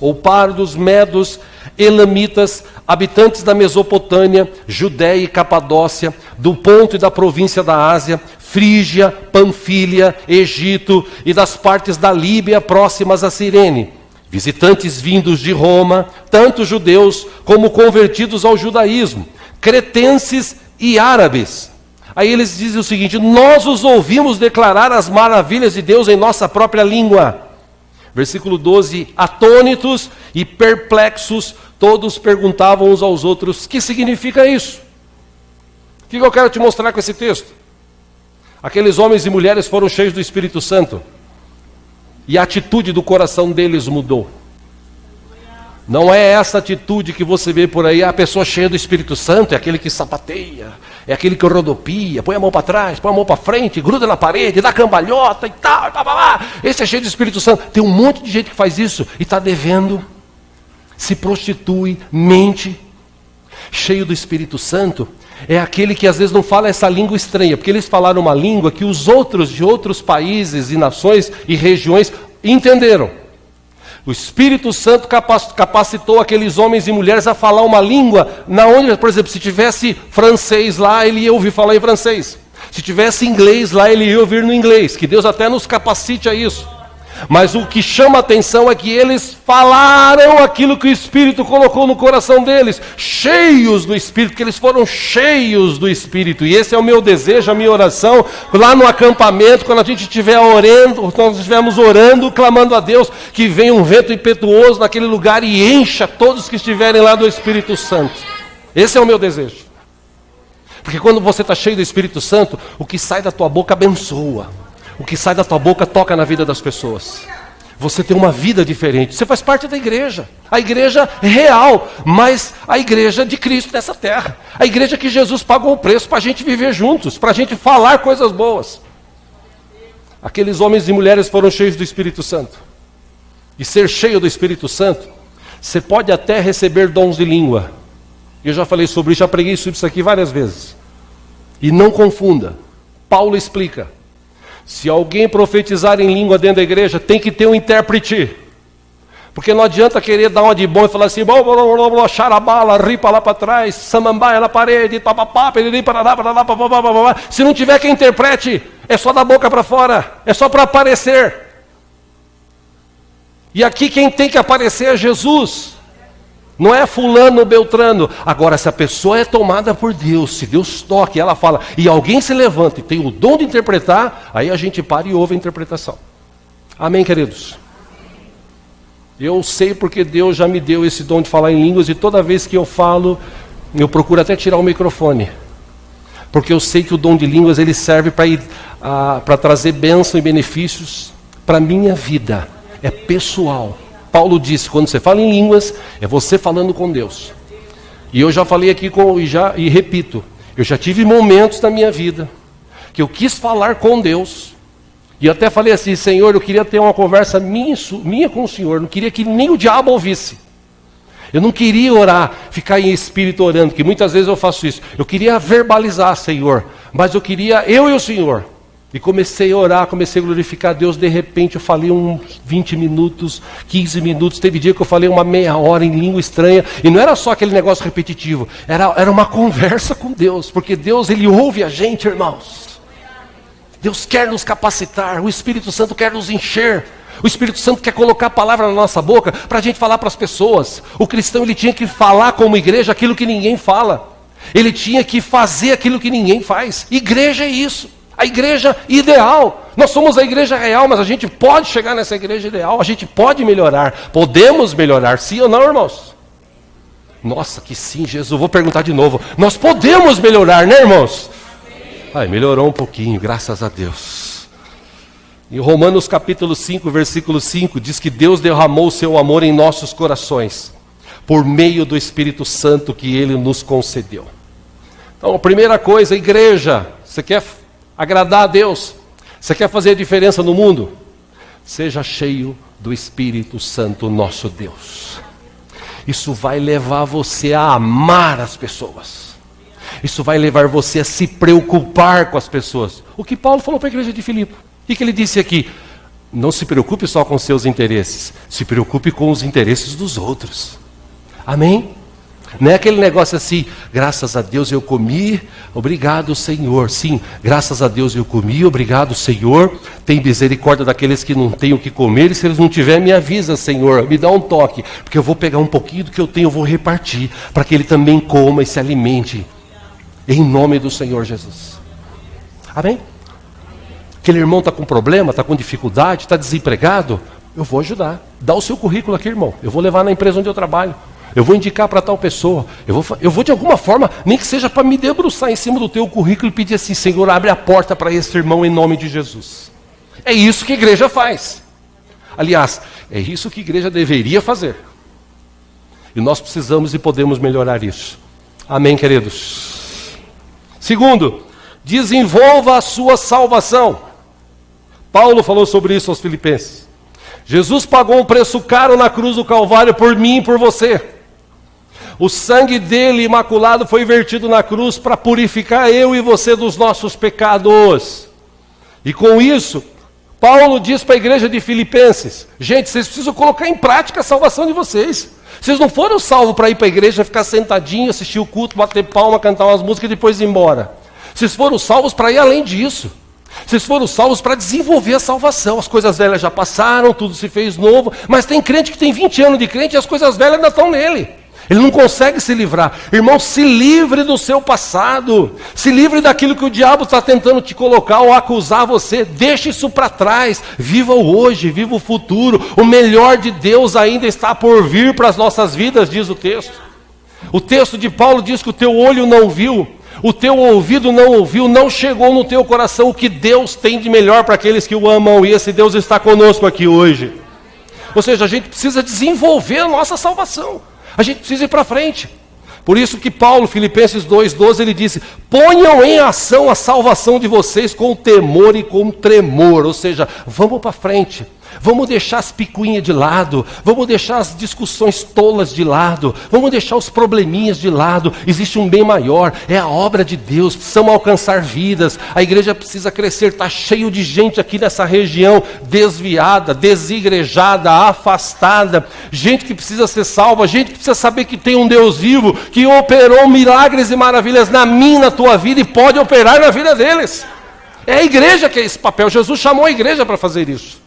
elamitas, habitantes da Mesopotâmia, Judéia e Capadócia, do Ponto e da província da Ásia, Frígia, Panfilha, Egito e das partes da Líbia próximas a Cirene. Visitantes vindos de Roma, tanto judeus como convertidos ao judaísmo, cretenses e árabes. Aí eles dizem o seguinte, nós os ouvimos declarar as maravilhas de Deus em nossa própria língua. Versículo 12, atônitos e perplexos, todos perguntavam uns aos outros, o que significa isso? O que eu quero te mostrar com esse texto? Aqueles homens e mulheres foram cheios do Espírito Santo, e a atitude do coração deles mudou. Não é essa atitude que você vê por aí, a pessoa cheia do Espírito Santo, é aquele que sapateia, é aquele que rodopia, põe a mão para trás, põe a mão para frente, gruda na parede, dá cambalhota e tal, esse é cheio do Espírito Santo. Tem um monte de gente que faz isso e está devendo, se prostitui, mente. Cheio do Espírito Santo é aquele que às vezes não fala essa língua estranha, porque eles falaram uma língua que os outros de outros países e nações e regiões entenderam. O Espírito Santo capacitou aqueles homens e mulheres a falar uma língua, na onde, por exemplo, se tivesse francês lá, ele ia ouvir falar em francês. Se tivesse inglês lá, ele ia ouvir no inglês. Que Deus até nos capacite a isso. Mas o que chama a atenção é que eles falaram aquilo que o Espírito colocou no coração deles, cheios do Espírito, que eles foram cheios do Espírito. E esse é o meu desejo, a minha oração, lá no acampamento, quando a gente estiver orando, quando nós estivermos orando, clamando a Deus, que venha um vento impetuoso naquele lugar e encha todos que estiverem lá do Espírito Santo. Esse é o meu desejo. Porque quando você está cheio do Espírito Santo, o que sai da tua boca abençoa. O que sai da tua boca toca na vida das pessoas. Você tem uma vida diferente. Você faz parte da igreja. A igreja real, mas a igreja de Cristo nessa terra. A igreja que Jesus pagou o preço para a gente viver juntos, para a gente falar coisas boas. Aqueles homens e mulheres foram cheios do Espírito Santo. E ser cheio do Espírito Santo, você pode até receber dons de língua. Eu já falei sobre isso, já preguei sobre isso aqui várias vezes. E não confunda. Paulo explica. Se alguém profetizar em língua dentro da igreja, tem que ter um intérprete. Porque não adianta querer dar uma de bom e falar assim, charabala, ripa lá para trás, samambaia na parede, papapá, periri, parará, parará, papapá. Se não tiver quem interprete, é só da boca para fora, é só para aparecer. E aqui quem tem que aparecer é Jesus. Não é fulano ou beltrano. Agora, se a pessoa é tomada por Deus, se Deus toca e ela fala, e alguém se levanta e tem o dom de interpretar, aí a gente para e ouve a interpretação. Amém, queridos? Eu sei porque Deus já me deu esse dom de falar em línguas, e toda vez que eu falo, eu procuro até tirar o microfone. Porque eu sei que o dom de línguas ele serve para trazer bênção e benefícios para a minha vida. É pessoal. Paulo disse, quando você fala em línguas, é você falando com Deus. E eu já falei aqui e repito, eu já tive momentos na minha vida que eu quis falar com Deus, e eu até falei assim, Senhor, eu queria ter uma conversa minha com o Senhor, não queria que nem o diabo ouvisse. Eu não queria orar, ficar em espírito orando, que muitas vezes eu faço isso. Eu queria verbalizar, Senhor, mas eu queria eu e o Senhor. E comecei a orar, comecei a glorificar a Deus. De repente eu falei uns 20 minutos, 15 minutos. Teve dia que eu falei uma meia hora em língua estranha. E não era só aquele negócio repetitivo. Era uma conversa com Deus. Porque Deus, Ele ouve a gente, irmãos. Deus quer nos capacitar. O Espírito Santo quer nos encher. O Espírito Santo quer colocar a palavra na nossa boca para a gente falar para as pessoas. O cristão, ele tinha que falar como igreja aquilo que ninguém fala. Ele tinha que fazer aquilo que ninguém faz. Igreja é isso. A igreja ideal. Nós somos a igreja real, mas a gente pode chegar nessa igreja ideal. A gente pode melhorar. Podemos melhorar, sim ou não, irmãos? Nossa, que sim, Jesus. Vou perguntar de novo. Nós podemos melhorar, né, irmãos? Ai, melhorou um pouquinho, graças a Deus. Em Romanos capítulo 5, versículo 5, diz que Deus derramou o seu amor em nossos corações, por meio do Espírito Santo que Ele nos concedeu. Então, a primeira coisa, igreja, você quer agradar a Deus? Você quer fazer a diferença no mundo? Seja cheio do Espírito Santo, nosso Deus. Isso vai levar você a amar as pessoas. Isso vai levar você a se preocupar com as pessoas. O que Paulo falou para a igreja de Filipe. O que ele disse aqui? Não se preocupe só com seus interesses. Se preocupe com os interesses dos outros. Amém? Não é aquele negócio assim, graças a Deus eu comi, obrigado Senhor. Sim, graças a Deus eu comi, obrigado Senhor. Tem misericórdia daqueles que não têm o que comer, e se eles não tiverem, me avisa Senhor, me dá um toque, porque eu vou pegar um pouquinho do que eu tenho, eu vou repartir, para que ele também coma e se alimente, em nome do Senhor Jesus. Amém? Aquele irmão está com problema, está com dificuldade, está desempregado, eu vou ajudar. Dá o seu currículo aqui, irmão, eu vou levar na empresa onde eu trabalho. Eu vou indicar para tal pessoa. Eu vou de alguma forma, nem que seja para me debruçar em cima do teu currículo e pedir assim, Senhor, abre a porta para esse irmão em nome de Jesus. É isso que a igreja faz. Aliás, é isso que a igreja deveria fazer. E nós precisamos e podemos melhorar isso. Amém, queridos? Segundo, desenvolva a sua salvação. Paulo falou sobre isso aos Filipenses. Jesus pagou um preço caro na cruz do Calvário por mim e por você. O sangue dele imaculado foi vertido na cruz para purificar eu e você dos nossos pecados. E com isso, Paulo diz para a igreja de Filipenses, gente, vocês precisam colocar em prática a salvação de vocês. Vocês não foram salvos para ir para a igreja, ficar sentadinho, assistir o culto, bater palma, cantar umas músicas e depois ir embora. Vocês foram salvos para ir além disso. Vocês foram salvos para desenvolver a salvação. As coisas velhas já passaram, tudo se fez novo. Mas tem crente que tem 20 anos de crente e as coisas velhas ainda estão nele. Ele não consegue se livrar. Irmão, se livre do seu passado. Se livre daquilo que o diabo está tentando te colocar ou acusar você. Deixe isso para trás. Viva o hoje, viva o futuro. O melhor de Deus ainda está por vir para as nossas vidas, diz o texto. O texto de Paulo diz que o teu olho não viu, o teu ouvido não ouviu, não chegou no teu coração o que Deus tem de melhor para aqueles que o amam. E esse Deus está conosco aqui hoje. Ou seja, a gente precisa desenvolver a nossa salvação. A gente precisa ir para frente. Por isso que Paulo, Filipenses 2,12, ele disse, ponham em ação a salvação de vocês com temor e com tremor. Ou seja, vamos para frente. Vamos deixar as picuinhas de lado, vamos deixar as discussões tolas de lado, vamos deixar os probleminhas de lado. Existe um bem maior, é a obra de Deus, precisamos alcançar vidas, a igreja precisa crescer, está cheio de gente aqui nessa região, desviada, desigrejada, afastada, gente que precisa ser salva, gente que precisa saber que tem um Deus vivo, que operou milagres e maravilhas na minha, na tua vida e pode operar na vida deles. É a igreja que é esse papel, Jesus chamou a igreja para fazer isso.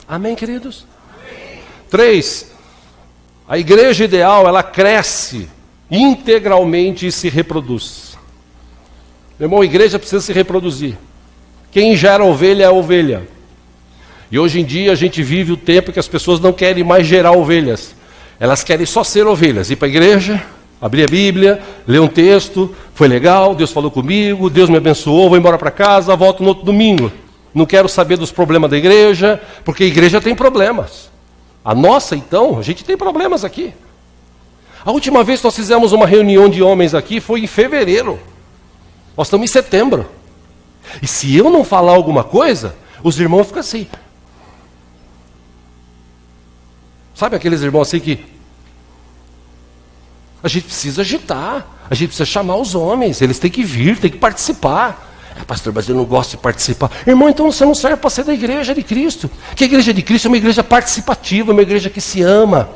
Amém, queridos? Amém. 3. A igreja ideal, ela cresce integralmente e se reproduz. Meu irmão, a igreja precisa se reproduzir. Quem gera ovelha é ovelha. E hoje em dia a gente vive o tempo que as pessoas não querem mais gerar ovelhas. Elas querem só ser ovelhas. Ir para a igreja, abrir a Bíblia, ler um texto, foi legal, Deus falou comigo, Deus me abençoou, vou embora para casa, volto no outro domingo. Não quero saber dos problemas da igreja, porque a igreja tem problemas. A nossa, então, a gente tem problemas aqui. A última vez que nós fizemos uma reunião de homens aqui foi em fevereiro. Nós estamos em setembro. E se eu não falar alguma coisa, os irmãos ficam assim. Sabe aqueles irmãos assim que... A gente precisa agitar, a gente precisa chamar os homens, eles têm que vir, têm que participar. Pastor, mas eu não gosto de participar. Irmão, então você não serve para ser da igreja de Cristo. Que a igreja de Cristo é uma igreja participativa, uma igreja que se ama.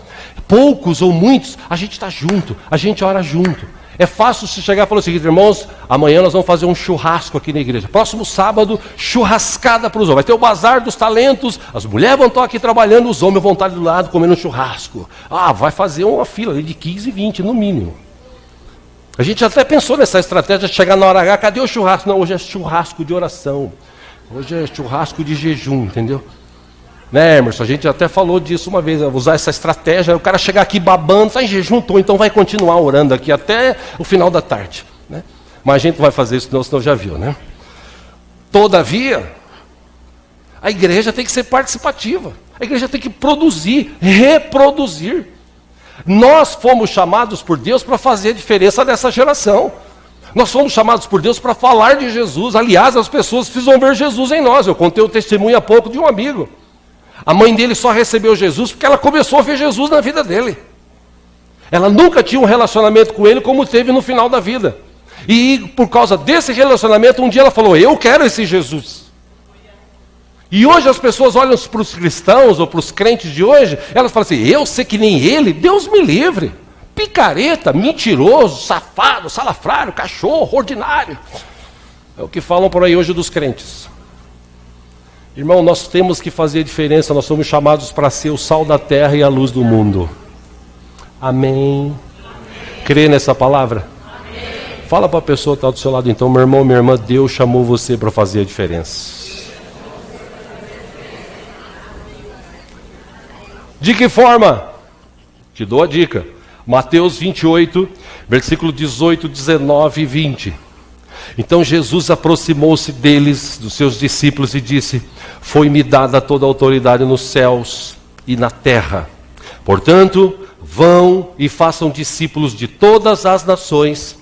Poucos ou muitos, a gente está junto, a gente ora junto. É fácil se chegar e falar o seguinte, irmãos, amanhã nós vamos fazer um churrasco aqui na igreja. Próximo sábado, churrascada para os homens. Vai ter o bazar dos talentos, as mulheres vão estar aqui trabalhando, os homens vão estar do lado comendo um churrasco. Vai fazer uma fila de 15, 20 no mínimo. A gente até pensou nessa estratégia de chegar na hora H, cadê o churrasco? Não, hoje é churrasco de oração. Hoje é churrasco de jejum, entendeu? Né, Emerson? A gente até falou disso uma vez, usar essa estratégia, o cara chegar aqui babando, está em jejum, então vai continuar orando aqui até o final da tarde. Né? Mas a gente não vai fazer isso, senão já viu, né? Todavia, a igreja tem que ser participativa. A igreja tem que produzir, reproduzir. Nós fomos chamados por Deus para fazer a diferença nessa geração. Nós fomos chamados por Deus para falar de Jesus. Aliás, as pessoas precisam ver Jesus em nós. Eu contei o testemunho há pouco de um amigo. A mãe dele só recebeu Jesus porque ela começou a ver Jesus na vida dele. Ela nunca tinha um relacionamento com ele como teve no final da vida. E por causa desse relacionamento, um dia ela falou, eu quero esse Jesus. E hoje as pessoas olham para os cristãos ou para os crentes de hoje, elas falam assim, eu sei que nem ele, Deus me livre. Picareta, mentiroso, safado, salafrário, cachorro, ordinário. É o que falam por aí hoje dos crentes. Irmão, nós temos que fazer a diferença, nós somos chamados para ser o sal da terra e a luz do mundo. Amém? Crê nessa palavra? Amém. Fala para a pessoa que está do seu lado então, meu irmão, minha irmã, Deus chamou você para fazer a diferença. De que forma? Te dou a dica. Mateus 28, versículo 18, 19 e 20. Então Jesus aproximou-se deles, dos seus discípulos, e disse, foi-me dada toda a autoridade nos céus e na terra. Portanto, vão e façam discípulos de todas as nações,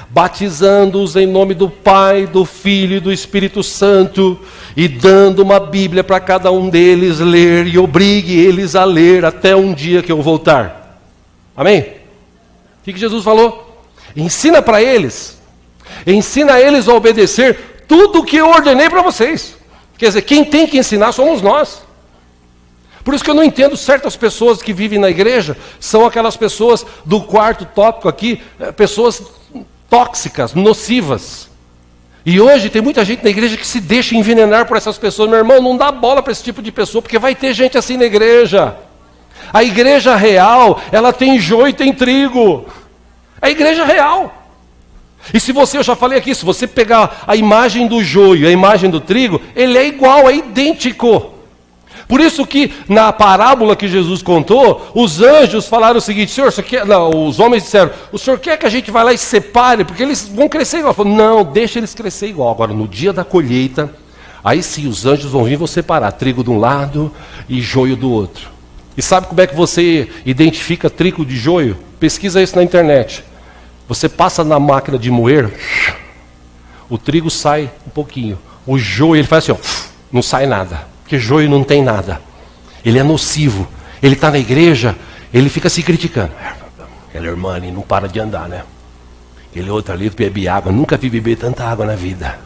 batizando-os em nome do Pai, do Filho e do Espírito Santo, e dando uma Bíblia para cada um deles ler, e obrigue eles a ler até um dia que eu voltar. Amém? O que Jesus falou? Ensina para eles, ensina eles a obedecer tudo o que eu ordenei para vocês. Quer dizer, quem tem que ensinar somos nós. Por isso que eu não entendo certas pessoas que vivem na igreja, são aquelas pessoas do quarto tópico aqui, pessoas tóxicas, nocivas. E hoje tem muita gente na igreja que se deixa envenenar por essas pessoas. Meu irmão, não dá bola para esse tipo de pessoa, porque vai ter gente assim na igreja. A igreja real, ela tem joio e tem trigo. A igreja real. E se você, eu já falei aqui, se você pegar a imagem do joio e a imagem do trigo, ele é igual, é idêntico. Por isso que na parábola que Jesus contou, os anjos falaram o seguinte, Senhor, você quer... Não, os homens disseram, o Senhor quer que a gente vá lá e separe, porque eles vão crescer igual. Falou, não, deixa eles crescer igual. Agora, no dia da colheita, aí sim, os anjos vão vir e vão separar trigo de um lado e joio do outro. E sabe como é que você identifica trigo de joio? Pesquisa isso na internet. Você passa na máquina de moer, o trigo sai um pouquinho. O joio, ele faz assim, ó, não sai nada. Porque joio não tem nada. Ele é nocivo. Ele está na igreja, ele fica se criticando. Aquela irmã ali não para de andar, né? Aquele outro ali bebe água. Nunca vi beber tanta água na vida.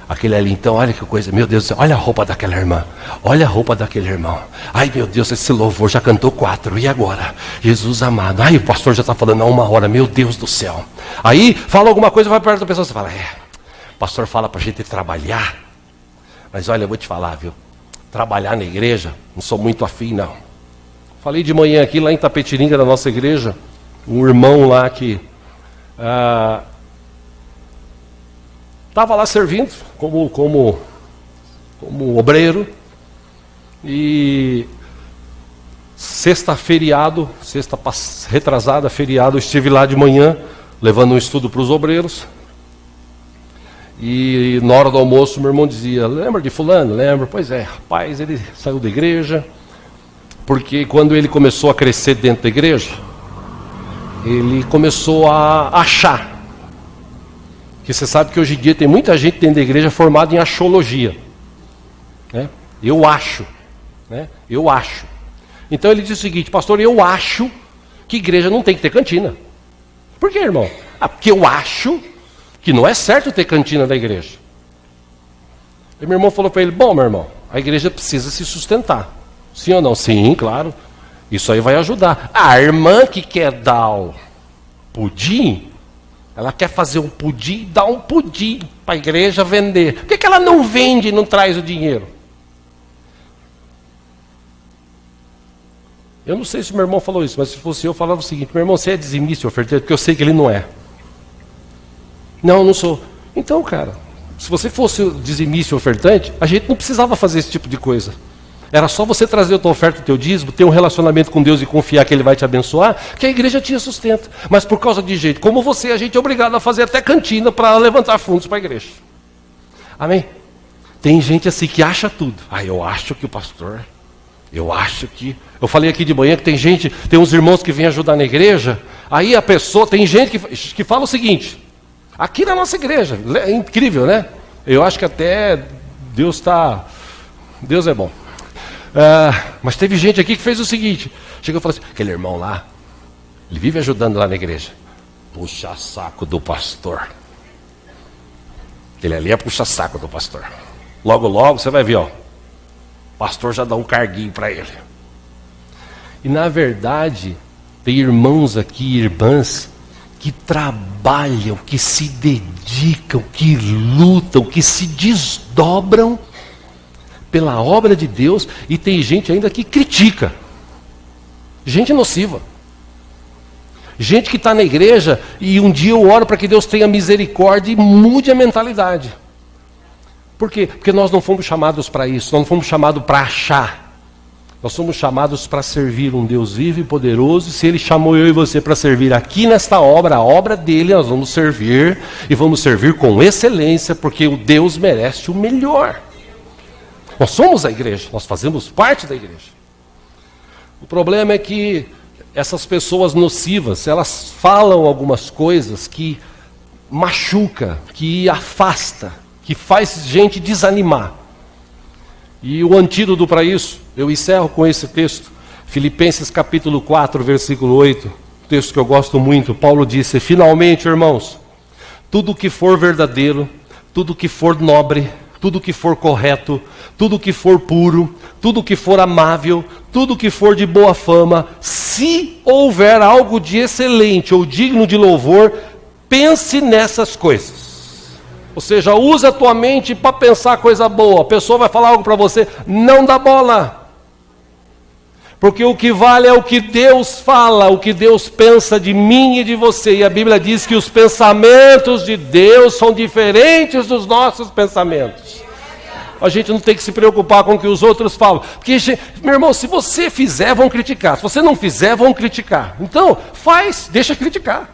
Aquele ali, então, olha que coisa. Meu Deus do céu, olha a roupa daquela irmã. Olha a roupa daquele irmão. Ai, meu Deus, esse louvor já cantou 4. E agora? Jesus amado. Ai, o pastor já está falando há 1 hora. Meu Deus do céu. Aí, fala alguma coisa, vai perto da pessoa. Você fala, o pastor fala para a gente trabalhar. Mas olha, eu vou te falar, viu? Trabalhar na igreja, não sou muito afim, não. Falei de manhã aqui, lá em Tapetininga, na nossa igreja, um irmão lá que estava lá servindo como obreiro. E sexta retrasada, feriado, eu estive lá de manhã, levando um estudo para os obreiros. E na hora do almoço, meu irmão dizia, lembra de fulano? Lembro. Pois é, rapaz, ele saiu da igreja, porque quando ele começou a crescer dentro da igreja, ele começou a achar. Porque você sabe que hoje em dia tem muita gente dentro da igreja formada em axiologia. Né? Eu acho. Né? Eu acho. Então ele disse o seguinte, pastor, eu acho que igreja não tem que ter cantina. Por quê, irmão? Porque eu acho que não é certo ter cantina da igreja. E meu irmão falou para ele, bom, meu irmão, a igreja precisa se sustentar. Sim ou não? Sim, claro. Isso aí vai ajudar. A irmã que quer dar o pudim, ela quer fazer um pudim, dar um pudim para a igreja vender. Por que ela não vende e não traz o dinheiro? Eu não sei se meu irmão falou isso, mas se fosse eu falava o seguinte, meu irmão, você é dizimista e oferteiro? Porque eu sei que ele não é. Não, não sou. Então, cara, se você fosse dizimista e ofertante, a gente não precisava fazer esse tipo de coisa. Era só você trazer a tua oferta, o teu dízimo, ter um relacionamento com Deus e confiar que Ele vai te abençoar, que a igreja tinha sustento. Mas por causa de gente como você, a gente é obrigado a fazer até cantina para levantar fundos para a igreja. Amém? Tem gente assim que acha tudo. Eu acho que o pastor... Eu acho que... Eu falei aqui de manhã que tem uns irmãos que vêm ajudar na igreja, aí a pessoa... Tem gente que fala o seguinte... Aqui na nossa igreja, é incrível, né? Eu acho que até Deus é bom. Mas teve gente aqui que fez o seguinte: chegou e falou assim, aquele irmão lá, ele vive ajudando lá na igreja. Puxa saco do pastor. Ele ali é puxa saco do pastor. Logo, logo, você vai ver, ó. O pastor já dá um carguinho para ele. E na verdade, tem irmãos aqui, irmãs, que trabalham, que se dedicam, que lutam, que se desdobram pela obra de Deus, e tem gente ainda que critica. Gente nociva. Gente que está na igreja e um dia eu oro para que Deus tenha misericórdia e mude a mentalidade. Por quê? Porque nós não fomos chamados para isso, nós não fomos chamados para achar. Nós somos chamados para servir um Deus vivo e poderoso, e se Ele chamou eu e você para servir aqui nesta obra, a obra dEle, nós vamos servir, e vamos servir com excelência, porque o Deus merece o melhor. Nós somos a igreja, nós fazemos parte da igreja. O problema é que essas pessoas nocivas, elas falam algumas coisas que machuca, que afasta, que faz gente desanimar. E o antídoto para isso, eu encerro com esse texto, Filipenses capítulo 4, versículo 8, texto que eu gosto muito. Paulo disse, finalmente, irmãos, tudo que for verdadeiro, tudo que for nobre, tudo que for correto, tudo que for puro, tudo que for amável, tudo que for de boa fama, se houver algo de excelente ou digno de louvor, pense nessas coisas. Ou seja, usa a tua mente para pensar coisa boa. A pessoa vai falar algo para você, não dá bola. Porque o que vale é o que Deus fala, o que Deus pensa de mim e de você. E a Bíblia diz que os pensamentos de Deus são diferentes dos nossos pensamentos. A gente não tem que se preocupar com o que os outros falam. Porque, meu irmão, se você fizer, vão criticar. Se você não fizer, vão criticar. Então, faz, deixa criticar.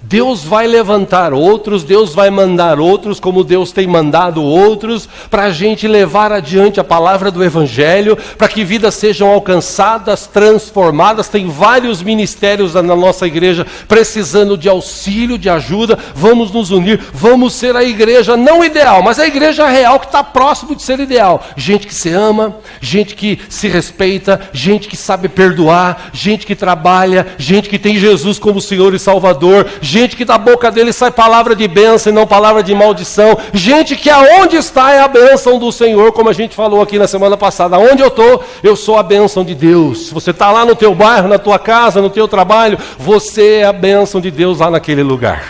Deus vai levantar outros, Deus vai mandar outros, como Deus tem mandado outros, para a gente levar adiante a palavra do Evangelho, para que vidas sejam alcançadas, transformadas. Tem vários ministérios na nossa igreja precisando de auxílio, de ajuda. Vamos nos unir, vamos ser a igreja não ideal, mas a igreja real que está próximo de ser ideal. Gente que se ama, gente que se respeita, gente que sabe perdoar, gente que trabalha, gente que tem Jesus como Senhor e Salvador, gente que da boca dele sai palavra de bênção e não palavra de maldição, gente que aonde está é a bênção do Senhor, como a gente falou aqui na semana passada. Onde eu estou, eu sou a bênção de Deus. Se você está lá no teu bairro, na tua casa, no teu trabalho, você é a bênção de Deus lá naquele lugar.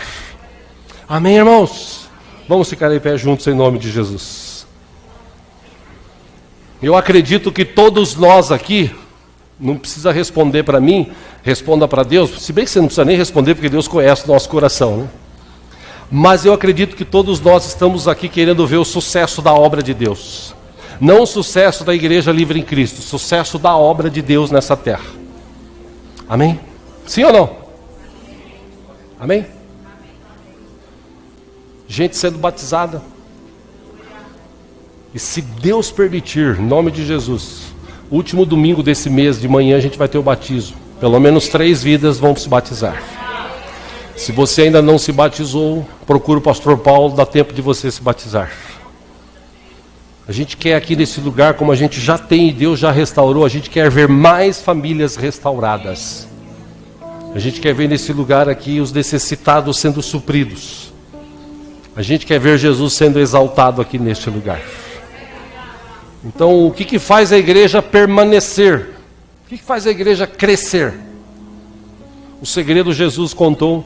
Amém, irmãos? Vamos ficar em pé juntos em nome de Jesus. Eu acredito que todos nós aqui, não precisa responder para mim, responda para Deus, se bem que você não precisa nem responder, porque Deus conhece o nosso coração, né? Mas eu acredito que todos nós estamos aqui querendo ver o sucesso da obra de Deus. Não o sucesso da Igreja Livre em Cristo, o sucesso da obra de Deus nessa terra. Amém? Sim ou não? Amém? Gente sendo batizada. E se Deus permitir, em nome de Jesus, último domingo desse mês de manhã a gente vai ter o batismo. Pelo menos 3 vidas vão se batizar. Se você ainda não se batizou, procure o pastor Paulo, dá tempo de você se batizar. A gente quer aqui nesse lugar, como a gente já tem e Deus já restaurou, a gente quer ver mais famílias restauradas. A gente quer ver nesse lugar aqui os necessitados sendo supridos. A gente quer ver Jesus sendo exaltado aqui neste lugar. Então, o que faz a igreja permanecer? O que faz a igreja crescer? O segredo Jesus contou,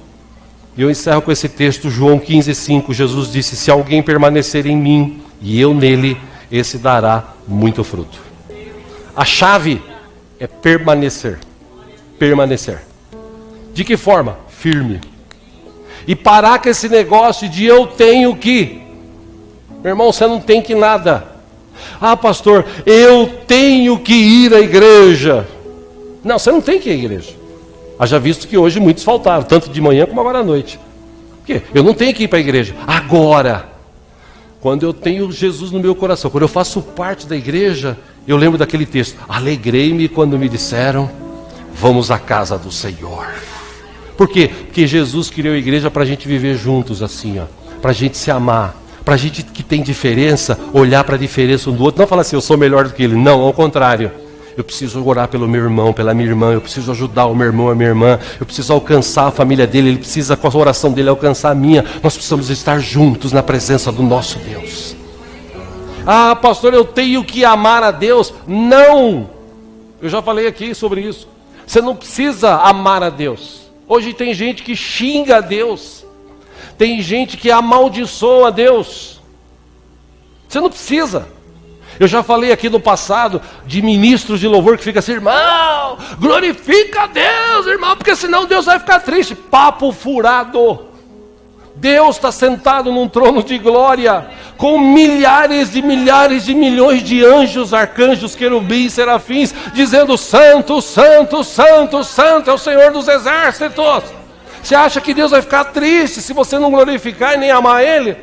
e eu encerro com esse texto, João 15:5. Jesus disse: se alguém permanecer em mim e eu nele, esse dará muito fruto. A chave é permanecer. Permanecer. De que forma? Firme. E parar com esse negócio de eu tenho que. Meu irmão, você não tem que nada. Ah, pastor, eu tenho que ir à igreja. Não, você não tem que ir à igreja. Haja visto que hoje muitos faltaram, tanto de manhã como agora à noite. Por quê? Eu não tenho que ir para a igreja. Agora, quando eu tenho Jesus no meu coração, quando eu faço parte da igreja, eu lembro daquele texto: alegrei-me quando me disseram, vamos à casa do Senhor. Por quê? Porque Jesus criou a igreja para a gente viver juntos assim, ó, para a gente se amar. Para a gente que tem diferença, olhar para a diferença um do outro. Não falar assim, eu sou melhor do que ele. Não, ao contrário. Eu preciso orar pelo meu irmão, pela minha irmã. Eu preciso ajudar o meu irmão, a minha irmã. Eu preciso alcançar a família dele. Ele precisa, com a oração dele, alcançar a minha. Nós precisamos estar juntos na presença do nosso Deus. Ah, pastor, eu tenho que amar a Deus. Não! Eu já falei aqui sobre isso. Você não precisa amar a Deus. Hoje tem gente que xinga a Deus. Tem gente que amaldiçoa a Deus. Você não precisa. Eu já falei aqui no passado de ministros de louvor que ficam assim: irmão, glorifica a Deus, irmão, porque senão Deus vai ficar triste. Papo furado. Deus está sentado num trono de glória, com milhares de milhões de anjos, arcanjos, querubins, serafins, dizendo: santo, santo, santo, santo é o Senhor dos exércitos. Você acha que Deus vai ficar triste se você não glorificar e nem amar Ele?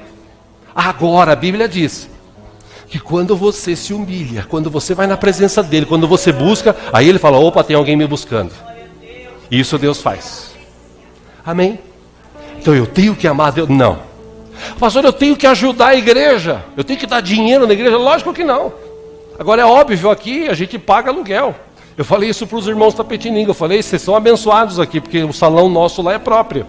Agora, a Bíblia diz que quando você se humilha, quando você vai na presença dEle, quando você busca, aí Ele fala: opa, tem alguém me buscando. Isso Deus faz. Amém? Então eu tenho que amar Deus? Não. Pastor, eu tenho que ajudar a igreja, eu tenho que dar dinheiro na igreja? Lógico que não. Agora é óbvio, aqui a gente paga aluguel. Eu falei isso para os irmãos Tapetininga, eu falei: vocês são abençoados aqui, porque o salão nosso lá é próprio.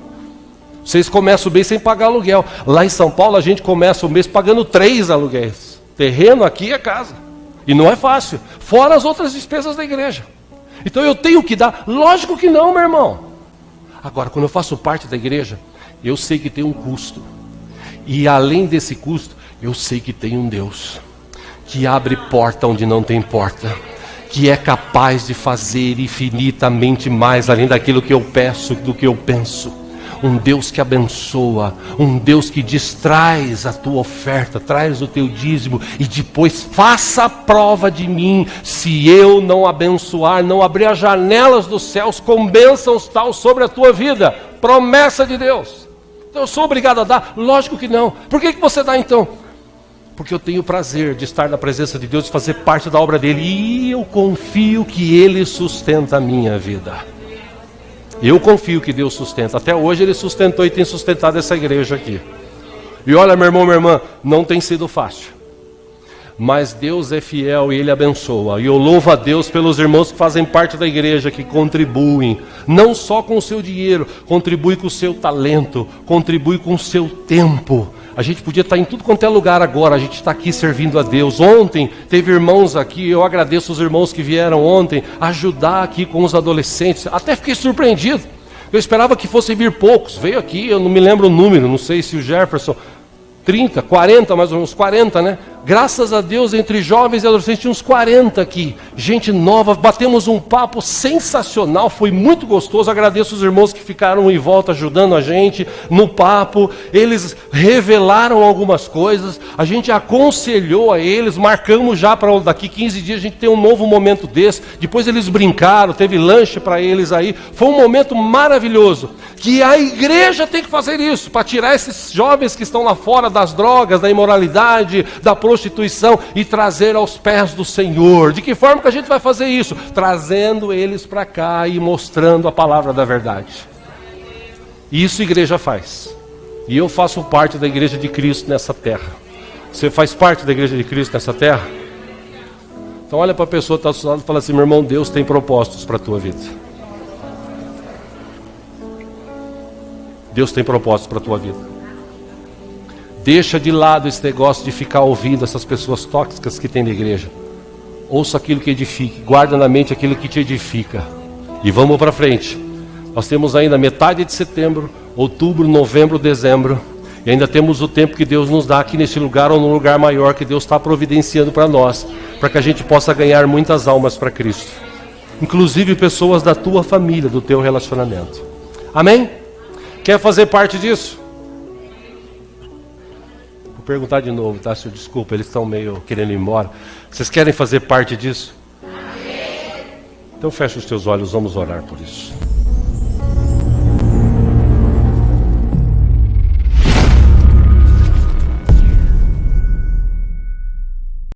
Vocês começam o mês sem pagar aluguel. Lá em São Paulo a gente começa o mês pagando 3 aluguéis. Terreno aqui é casa. E não é fácil. Fora as outras despesas da igreja. Então eu tenho que dar? Lógico que não, meu irmão. Agora, quando eu faço parte da igreja, eu sei que tem um custo. E além desse custo, eu sei que tem um Deus que abre porta onde não tem porta, que é capaz de fazer infinitamente mais além daquilo que eu peço, do que eu penso. Um Deus que abençoa, um Deus que diz: traz a tua oferta, traz o teu dízimo e depois faça a prova de mim. Se eu não abençoar, não abrir as janelas dos céus com bênçãos tal sobre a tua vida, promessa de Deus. Então eu sou obrigado a dar? Lógico que não. Por que você dá então? Porque eu tenho o prazer de estar na presença de Deus, de fazer parte da obra dele. E eu confio que Ele sustenta a minha vida. Eu confio que Deus sustenta. Até hoje Ele sustentou e tem sustentado essa igreja aqui. E olha, meu irmão, minha irmã, não tem sido fácil. Mas Deus é fiel e Ele abençoa. E eu louvo a Deus pelos irmãos que fazem parte da igreja, que contribuem, não só com o seu dinheiro, contribui com o seu talento, contribui com o seu tempo. A gente podia estar em tudo quanto é lugar agora, a gente está aqui servindo a Deus. Ontem teve irmãos aqui, eu agradeço os irmãos que vieram ontem ajudar aqui com os adolescentes. Até fiquei surpreendido. Eu esperava que fossem vir poucos. Veio aqui, eu não me lembro o número, não sei se o Jefferson... 30, 40, mais ou menos 40, né? Graças a Deus, entre jovens e adolescentes, tinha uns 40 aqui. Gente nova, batemos um papo sensacional, foi muito gostoso. Agradeço os irmãos que ficaram em volta ajudando a gente no papo. Eles revelaram algumas coisas, a gente aconselhou a eles, marcamos já para daqui 15 dias a gente ter um novo momento desse. Depois eles brincaram, teve lanche para eles aí. Foi um momento maravilhoso. Que a igreja tem que fazer isso, para tirar esses jovens que estão lá fora das drogas, da imoralidade, da prostituição e trazer aos pés do Senhor. De que forma que a gente vai fazer isso? Trazendo eles para cá e mostrando a palavra da verdade. Isso a igreja faz. E eu faço parte da igreja de Cristo nessa terra. Você faz parte da igreja de Cristo nessa terra? Então olha para a pessoa que está ao seu lado e fala assim: meu irmão, Deus tem propósitos para a tua vida. Deus tem propósitos para a tua vida. Deixa de lado esse negócio de ficar ouvindo essas pessoas tóxicas que tem na igreja. Ouça aquilo que edifique, guarda na mente aquilo que te edifica. E vamos para frente. Nós temos ainda metade de setembro, outubro, novembro, dezembro. E ainda temos o tempo que Deus nos dá aqui nesse lugar ou num lugar maior que Deus está providenciando para nós. Para que a gente possa ganhar muitas almas para Cristo. Inclusive pessoas da tua família, do teu relacionamento. Amém? Quer fazer parte disso? Vou perguntar de novo, tá, senhor? Desculpa, eles estão meio querendo ir embora. Vocês querem fazer parte disso? Amém. Então fecha os teus olhos, vamos orar por isso.